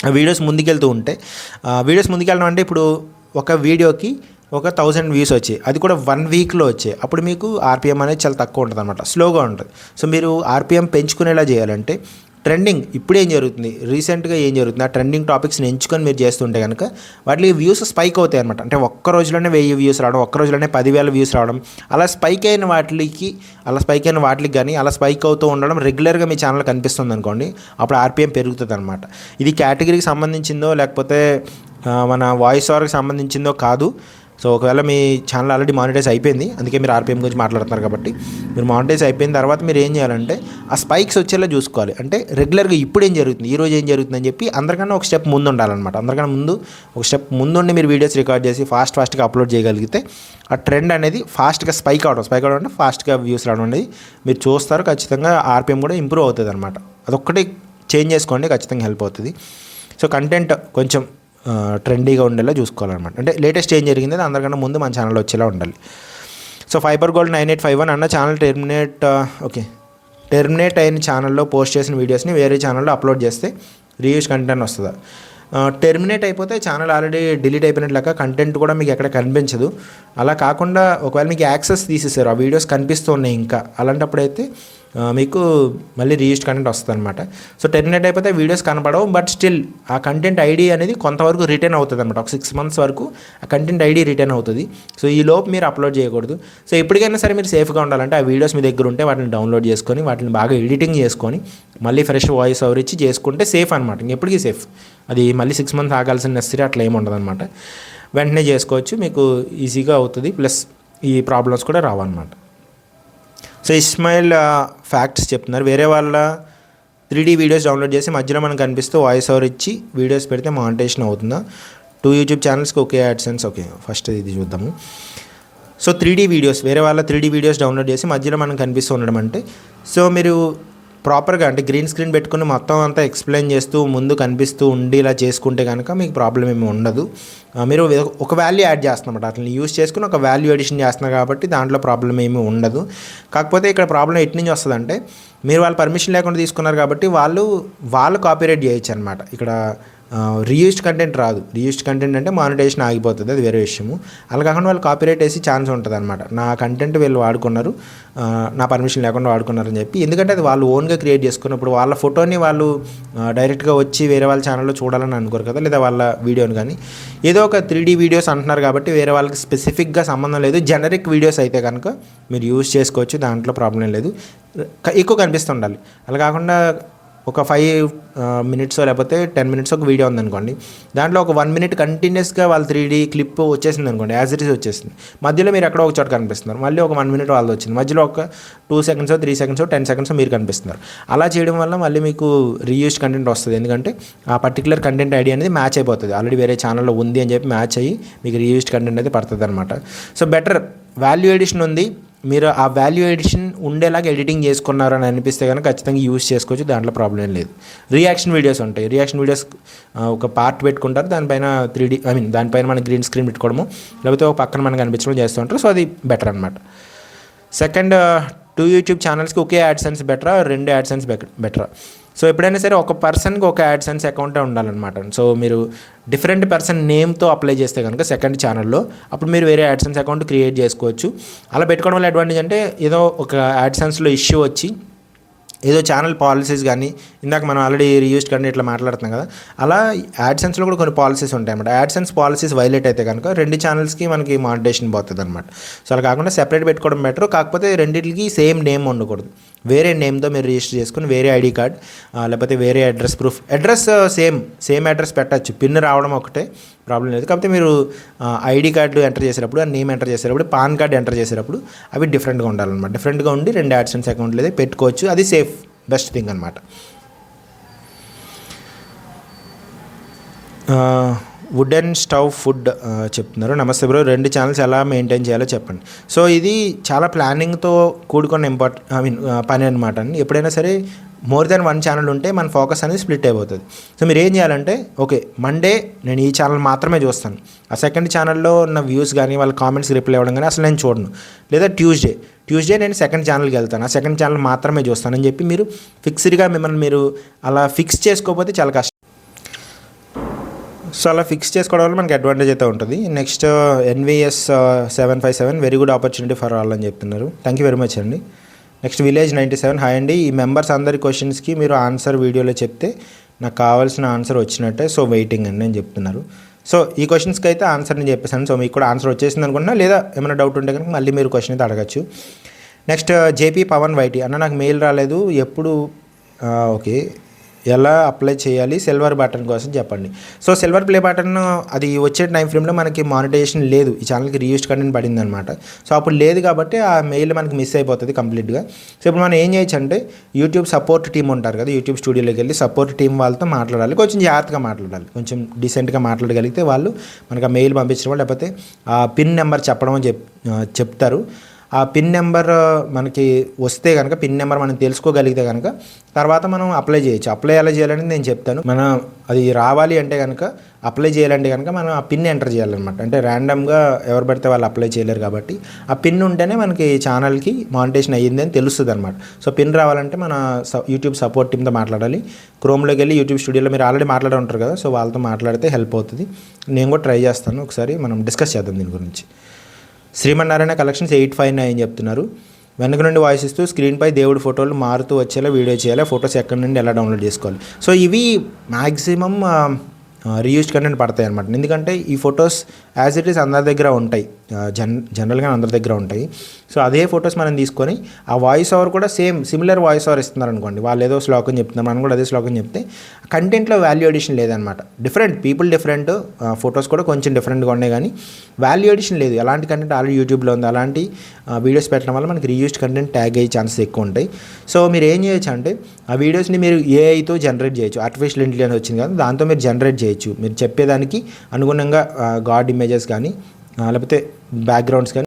ఆ వీడియోస్ ముందుకెళ్తూ ఉంటే, వీడియోస్ ముందుకెళ్ళడం అంటే ఇప్పుడు ఒక వీడియోకి ఒక 1000 వ్యూస్ వచ్చాయి, అది కూడా 1 వీక్లో వచ్చాయి, అప్పుడు మీకు RPM అనేది చాలా తక్కువ ఉంటుంది అనమాట, స్లోగా ఉంటుంది. సో మీరు RPM పెంచుకునేలా చేయాలంటే ట్రెండింగ్ ఇప్పుడు ఏం జరుగుతుంది, రీసెంట్గా ఏం జరుగుతుంది, ఆ ట్రెండింగ్ టాపిక్స్ని ఎంచుకొని మీరు చేస్తుంటే కనుక వాటికి వ్యూస్ స్పైక్ అవుతాయి అనమాట. అంటే ఒక్క రోజులోనే 1000 వ్యూస్ రావడం, ఒక్క రోజులోనే 10,000 వ్యూస్ రావడం, అలా స్పైక్ అయిన వాటికి కానీ అలా స్పైక్ అవుతూ ఉండడం రెగ్యులర్గా మీ ఛానల్ కనిపిస్తుంది అనుకోండి, అప్పుడు ఆర్పిఎం పెరుగుతుంది అనమాట. ఇది కేటగిరీకి సంబంధించిందో లేకపోతే మన వాయిస్ ఓవర్కి సంబంధించిందో కాదు. సో ఒకవేళ మీ ఛానల్ ఆల్రెడీ మానిటైజ్ అయిపోయింది, అందుకే మీరు ఆర్పిఎం గురించి మాట్లాడుతున్నారు కాబట్టి, మీరు మానిటైజ్ అయిపోయిన తర్వాత మీరు ఏం చేయాలంటే ఆ స్పైక్స్ వచ్చేలా చూసుకోవాలి. అంటే రెగ్యులర్గా ఇప్పుడు ఏం జరుగుతుంది, ఈ రోజు ఏం జరుగుతుందని చెప్పి అందరికన్నా ఒక స్టెప్ ముందు ఉండాలన్నమాట. అందరికన్నా ముందు ఒక స్టెప్ ముందుండి మీరు వీడియోస్ రికార్డ్ చేసి ఫాస్ట్గా అప్లోడ్ చేయగలిగితే ఆ ట్రెండ్ అనేది ఫాస్ట్గా స్పైక్ అవడం అంటే ఫాస్ట్గా వ్యూస్ రావడం అనేది మీరు చూస్తారు. ఖచ్చితంగా ఆర్పిఎం కూడా ఇంప్రూవ్ అవుతుంది అనమాట. అదొక్కటి చేంజ్ చేసుకోండి, ఖచ్చితంగా హెల్ప్ అవుతుంది. సో కంటెంట్ కొంచెం ట్రెండీగా ఉండేలా చూసుకోవాలన్నమాట. అంటే లేటెస్ట్ ఏం జరిగింది అందరికన్నా ముందు మన ఛానల్లో వచ్చేలా ఉండాలి. సో ఫైబర్ గోల్డ్ 9851 అన్న ఛానల్ టెర్మినేట్ అయిన ఛానల్లో పోస్ట్ చేసిన వీడియోస్ని వేరే ఛానల్లో అప్లోడ్ చేస్తే రీయూస్ కంటెంట్ వస్తుందా? టెర్మినేట్ అయిపోతే ఛానల్ ఆల్రెడీ డిలీట్ అయిపోయినట్లక కంటెంట్ కూడా మీకు ఎక్కడ కనిపించదు. అలా కాకుండా ఒకవేళ మీకు యాక్సెస్ తీసేసారు, ఆ వీడియోస్ కనిపిస్తూ ఉన్నాయి ఇంకా, అలాంటప్పుడైతే మీకు మళ్ళీ రీయూస్డ్ కంటెంట్ వస్తుంది అనమాట. సో టెర్మినేట్ అయిపోతే వీడియోస్ కనపడవు, బట్ స్టిల్ ఆ కంటెంట్ ఐడి అనేది కొంతవరకు రిటర్న్ అవుతుంది అనమాట. ఒక 6 months వరకు ఆ కంటెంట్ ఐడి రిటర్న్ అవుతుంది. సో ఈ లోపు మీరు అప్లోడ్ చేయకూడదు. సో ఎప్పటికైనా సరే మీరు సేఫ్గా ఉండాలంటే ఆ వీడియోస్ మీ దగ్గర ఉంటే వాటిని డౌన్లోడ్ చేసుకొని వాటిని బాగా ఎడిటింగ్ చేసుకొని మళ్ళీ ఫ్రెష్ వాయిస్ ఓవర్ ఇచ్చి చేసుకుంటే సేఫ్ అనమాట. ఇంకెప్పటికీ సేఫ్. అది మళ్ళీ 6 months ఆగాల్సిన నెసరీ అట్లా ఏమి ఉండదు అనమాట. వెంటనే చేసుకోవచ్చు, మీకు ఈజీగా అవుతుంది, ప్లస్ ఈ ప్రాబ్లమ్స్ కూడా రావన్నమాట. సో ఇస్మాయిల్ ఫ్యాక్ట్స్ చెప్తున్నారు, వేరే వాళ్ళ 3D వీడియోస్ డౌన్లోడ్ చేసి మధ్యలో మనకు కనిపిస్తూ వాయిస్ ఓవర్ ఇచ్చి వీడియోస్ పెడితే మానిటైజేషన్ అవుతుందా? 2 యూట్యూబ్ ఛానల్స్కి ఓకే యాడ్సెన్స్. ఓకే, ఫస్ట్ ఇది చూద్దాము. సో 3D వీడియోస్, వేరే వాళ్ళ 3D వీడియోస్ డౌన్లోడ్ చేసి మధ్యలో మనం కనిపిస్తూ ఉండడం అంటే, సో మీరు ప్రాపర్గా అంటే గ్రీన్ స్క్రీన్ పెట్టుకుని మొత్తం అంతా ఎక్స్ప్లెయిన్ చేస్తూ ముందు కనిపిస్తూ ఉండి ఇలా చేసుకుంటే కనుక మీకు ప్రాబ్లం ఏమి ఉండదు. మీరు ఒక వాల్యూ యాడ్ చేస్తున్నమాట, అట్లా యూస్ చేసుకుని ఒక వాల్యూ ఎడిషన్ చేస్తున్నారు కాబట్టి దాంట్లో ప్రాబ్లం ఏమీ ఉండదు. కాకపోతే ఇక్కడ ప్రాబ్లం ఎటు నుంచి వస్తుందంటే, మీరు వాళ్ళ పర్మిషన్ లేకుండా తీసుకున్నారు కాబట్టి వాళ్ళు కాపీరైట్ చేయొచ్చు అనమాట. ఇక్కడ రీయూస్డ్ కంటెంట్ రాదు. రీయూస్డ్ కంటెంట్ అంటే మానిటైజేషన్ ఆగిపోతుంది, అది వేరే విషయము. అలా కాకుండా వాళ్ళు కాపీరైట్ వేసి ఛాన్స్ ఉంటుంది అనమాట. నా కంటెంట్ వీళ్ళు వాడుకున్నారు, నా పర్మిషన్ లేకుండా వాడుకున్నారని చెప్పి. ఎందుకంటే అది వాళ్ళు ఓన్గా క్రియేట్ చేసుకున్నప్పుడు వాళ్ళ ఫోటోని వాళ్ళు డైరెక్ట్గా వచ్చి వేరే వాళ్ళ ఛానల్లో చూడాలని అనుకోరు కదా, లేదా వాళ్ళ వీడియోని కానీ ఏదో ఒక 3D వీడియోస్ అంటున్నారు కాబట్టి వేరే వాళ్ళకి స్పెసిఫిక్గా సంబంధం లేదు. జనరిక్ వీడియోస్ అయితే కనుక మీరు యూజ్ చేసుకోవచ్చు, దాంట్లో ప్రాబ్లం లేదు. ఎక్కువ కనిపిస్తుండాలి. అలా కాకుండా ఒక 5 minutes లేకపోతే 10 minutes ఒక వీడియో ఉందనుకోండి, దాంట్లో ఒక 1 minute కంటిన్యూస్గా వాళ్ళ 3D క్లిప్ వచ్చేసింది అనుకోండి, యాజ్ ఇట్ ఈస్ వచ్చేసింది. మధ్యలో మీరు ఎక్కడో ఒక చోట కనిపిస్తున్నారు, మళ్ళీ ఒక 1 minute వాళ్ళది వచ్చింది, మధ్యలో ఒక 2 seconds 3 seconds 10 seconds మీరు కనిపిస్తున్నారు. అలా చేయడం వల్ల మళ్ళీ మీకు రీయూస్డ్ కంటెంట్ వస్తుంది. ఎందుకంటే ఆ పర్టికులర్ కంటెంట్ ఐడి అనేది మ్యాచ్ అయిపోతుంది, ఆల్రెడీ వేరే ఛానల్లో ఉంది అని చెప్పి మ్యాచ్ అయ్యి మీకు రీయూస్డ్ కంటెంట్ అయితే పడుతుంది అనమాట. సో బెటర్ వాల్యూ ఎడిషన్ ఉంది, మీరు ఆ వాల్యూ ఎడిషన్ ఉండేలాగా ఎడిటింగ్ చేసుకున్నారు అని అనిపిస్తే కనుక ఖచ్చితంగా యూజ్ చేసుకోవచ్చు, దాంట్లో ప్రాబ్లం ఏం లేదు. రియాక్షన్ వీడియోస్ ఉంటాయి, రియాక్షన్ వీడియోస్ ఒక పార్ట్ పెట్టుకుంటారు, దానిపైన 3D దానిపైన మన గ్రీన్ స్క్రీన్ పెట్టుకోవడము లేకపోతే ఒక పక్కన మనకు కనిపించడం చేస్తూ ఉంటారు. సో అది బెటర్ అనమాట. సెకండ్, 2 యూట్యూబ్ ఛానల్స్కి ఒకే యాడ్సెన్స్ బెటరా, 2 యాడ్సెన్స్ బెటరా? సో ఎప్పుడైనా సరే ఒక పర్సన్కి ఒక యాడ్సెన్స్ అకౌంటే ఉండాలన్నమాట. సో మీరు డిఫరెంట్ పర్సన్ నేమ్తో అప్లై చేస్తే కనుక సెకండ్ ఛానల్లో అప్పుడు మీరు వేరే యాడ్సెన్స్ అకౌంట్ క్రియేట్ చేసుకోవచ్చు. అలా పెట్టుకోవడం వల్ల అడ్వాంటేజ్ అంటే ఏదో ఒక యాడ్సెన్స్లో ఇష్యూ వచ్చి ఏదో ఛానల్ పాలసీస్ కానీ, ఇందాక మనం ఆల్రెడీ రీయూస్డ్ కంటెంట్ ఇట్లా మాట్లాడుతున్నాం కదా, అలా యాడ్సెన్స్లో కూడా కొన్ని పాలసీస్ ఉంటాయి అన్నమాట. యాడ్సెన్స్ పాలసీస్ వైలేట్ అయితే కనుక 2 ఛానల్స్కి మనకి మానిటైజేషన్ పోతుంది అనమాట. సో అలా కాకుండా సెపరేట్ పెట్టుకోవడం బెటర్. కాకపోతే రెండింటికి సేమ్ నేమ్ ఉండకూడదు, వేరే నేమ్తో మీరు రిజిస్టర్ చేసుకుని వేరే ఐడి కార్డ్ లేకపోతే వేరే address proof, address same address పెట్టచ్చు, పిన్ రావడం ఒకటే ప్రాబ్లం లేదు. కాకపోతే మీరు ఐడి కార్డు ఎంటర్ చేసేటప్పుడు, నేమ్ ఎంటర్ చేసేటప్పుడు, పాన్ కార్డ్ ఎంటర్ చేసేటప్పుడు అవి డిఫరెంట్గా ఉండాలన్నమాట. డిఫరెంట్గా ఉండి 2 యాడ్సెన్స్ అకౌంట్లు అయితే పెట్టుకోవచ్చు, అది సేఫ్ బెస్ట్ థింగ్ అనమాట. వుడెన్ స్టవ్ ఫుడ్ చెప్తున్నారు, నమస్తే బ్రో, 2 ఛానల్స్ ఎలా మెయింటైన్ చేయాలో చెప్పండి. సో ఇది చాలా ప్లానింగ్తో కూడుకున్న పని అనమాట. ఎప్పుడైనా సరే మోర్ దెన్ 1 ఛానల్ ఉంటే మన ఫోకస్ అనేది స్ప్లిట్ అయిపోతుంది. సో మీరు ఏం చేయాలంటే, ఓకే మండే నేను ఈ ఛానల్ మాత్రమే చూస్తాను, ఆ సెకండ్ ఛానల్లో ఉన్న వ్యూస్ కానీ వాళ్ళ కామెంట్స్కి రిప్లై ఇవ్వడం కానీ అసలు నేను చూడను. లేదా ట్యూస్డే నేను సెకండ్ ఛానల్కి వెళ్తాను, ఆ సెకండ్ ఛానల్ మాత్రమే చూస్తానని చెప్పి మీరు ఫిక్స్డ్గా మిమ్మల్ని మీరు అలా ఫిక్స్ చేసుకోకపోతే చాలా కష్టం. సో అలా ఫిక్స్ చేసుకోవడం వల్ల మనకి అడ్వాంటేజ్ అయితే ఉంటుంది. Next NVS 757 very good opportunity for all అని చెప్తున్నారు. థ్యాంక్ యూ వెరీ మచ్ అండి. నెక్స్ట్ విలేజ్ 97 హాయ్ అండి. ఈ మెంబర్స్ అందరి క్వశ్చన్స్కి మీరు ఆన్సర్ వీడియోలో చెప్తే నాకు కావాల్సిన ఆన్సర్ వచ్చినట్టే, సో వెయిటింగ్ అని నేను చెప్తున్నారు. సో ఈ క్వశ్చన్స్కి అయితే ఆన్సర్ నేను చెప్పేసాను. సో మీకు కూడా ఆన్సర్ వచ్చేసింది అనుకుంటున్నా, లేదా ఏమైనా డౌట్ ఉంటే కనుక మళ్ళీ మీరు క్వశ్చన్ అయితే అడగచ్చు. నెక్స్ట్ జేపీ పవన్ వైటీ అన్న, నాకు మెయిల్ రాలేదు ఎప్పుడు, ఓకే, ఎలా అప్లై చేయాలి సిల్వర్ బటన్ కోసం చెప్పండి. సో సిల్వర్ ప్లే బటన్ అది వచ్చే టైం ఫ్రేమ్లో మనకి మానిటైజేషన్ లేదు, ఈ ఛానల్కి రీయూస్డ్ కంటెంట్ పడింది అనమాట. సో అప్పుడు లేదు కాబట్టి ఆ మెయిల్ మనకి మిస్ అయిపోతుంది కంప్లీట్గా. సో ఇప్పుడు మనం ఏం చేయొచ్చు అంటే యూట్యూబ్ సపోర్ట్ టీమ్ ఉంటారు కదా, యూట్యూబ్ స్టూడియోలోకి వెళ్ళి సపోర్ట్ టీం వాళ్ళతో మాట్లాడాలి, కొంచెం జాగ్రత్తగా మాట్లాడాలి, కొంచెం డీసెంట్గా మాట్లాడగలిగితే వాళ్ళు మనకు ఆ మెయిల్ పంపించడం, లేకపోతే ఆ పిన్ నెంబర్ చెప్పడం అని చెప్తారు. ఆ పిన్ నెంబర్ మనకి వస్తే కనుక, పిన్ నెంబర్ మనం తెలుసుకోగలిగితే కనుక తర్వాత మనం అప్లై చేయొచ్చు. అప్లై ఎలా చేయాలని నేను చెప్తాను. మనం అది రావాలి అంటే కనుక, అప్లై చేయాలంటే కనుక మనం ఆ పిన్ ఎంటర్ చేయాలన్నమాట. అంటే ర్యాండమ్గా ఎవరు పడితే వాళ్ళు అప్లై చేయలేరు కాబట్టి ఆ పిన్ ఉంటేనే మనకి ఛానల్కి మానిటేషన్ అయ్యింది అని తెలుస్తుంది అనమాట. సో పిన్ రావాలంటే మన యూట్యూబ్ సపోర్ట్ టీమ్తో మాట్లాడాలి. క్రోమ్లోకి వెళ్ళి యూట్యూబ్ స్టూడియోలో మీరు ఆల్రెడీ మాట్లాడి ఉంటారు కదా, సో వాళ్ళతో మాట్లాడితే హెల్ప్ అవుతుంది. నేను కూడా ట్రై చేస్తాను, ఒకసారి మనం డిస్కస్ చేద్దాం దీని గురించి. శ్రీమన్నారాయణ కలెక్షన్స్ 859 చెప్తున్నారు. వెనక నుండి వాయిస్ ఇస్తూ స్క్రీన్పై దేవుడి ఫోటోలు మారుతూ వచ్చేలా వీడియో చేయాలి, ఫొటోస్ ఎక్కడి నుండి ఎలా డౌన్లోడ్ చేసుకోవాలి. సో ఇవి మ్యాక్సిమం రీయూస్డ్ కంటెంట్ పడతాయి అనమాట. ఎందుకంటే ఈ ఫొటోస్ యాజ్ ఇట్ ఈస్ అందరి దగ్గర ఉంటాయి, జనరల్గా అందరి దగ్గర ఉంటాయి. సో అదే ఫొటోస్ మనం తీసుకొని ఆ వాయిస్ ఓవర్ కూడా సిమిలర్ వాయిస్ ఓవర్ ఇస్తున్నారు అనుకోండి, వాళ్ళు ఏదో శ్లోకం చెప్తున్నారు, మనం కూడా అదే శ్లోకం చెప్తే కంటెంట్లో వాల్యూ ఎడిషన్ లేదనమాట. పీపుల్ డిఫరెంట్, ఫొటోస్ కూడా కొంచెం డిఫరెంట్గా ఉన్నాయి, కానీ వాల్యూ ఎడిషన్ లేదు. ఎలాంటి కంటెంట్ ఆల్రెడీ యూట్యూబ్లో ఉంది, అలాంటి వీడియోస్ పెట్టడం వల్ల మనకి రీయూస్డ్ కంటెంట్ ట్యాగ్ అయ్యే ఛాన్సెస్ ఎక్కువ ఉంటాయి. సో మీరు ఏం చేయొచ్చు అంటే ఆ వీడియోస్ని మీరు ఏఐతో జనరేట్ చేయొచ్చు. ఆర్టిఫిషియల్ ఇంటెలిజెన్స్ వచ్చింది కదా, దాంతో మీరు జనరేట్ చేయొచ్చు. మీరు చెప్పేదానికి అనుగుణంగా గాడ్ ఇమేజెస్ కానీ లేకపోతే బ్యాక్గ్రౌండ్స్ కానీ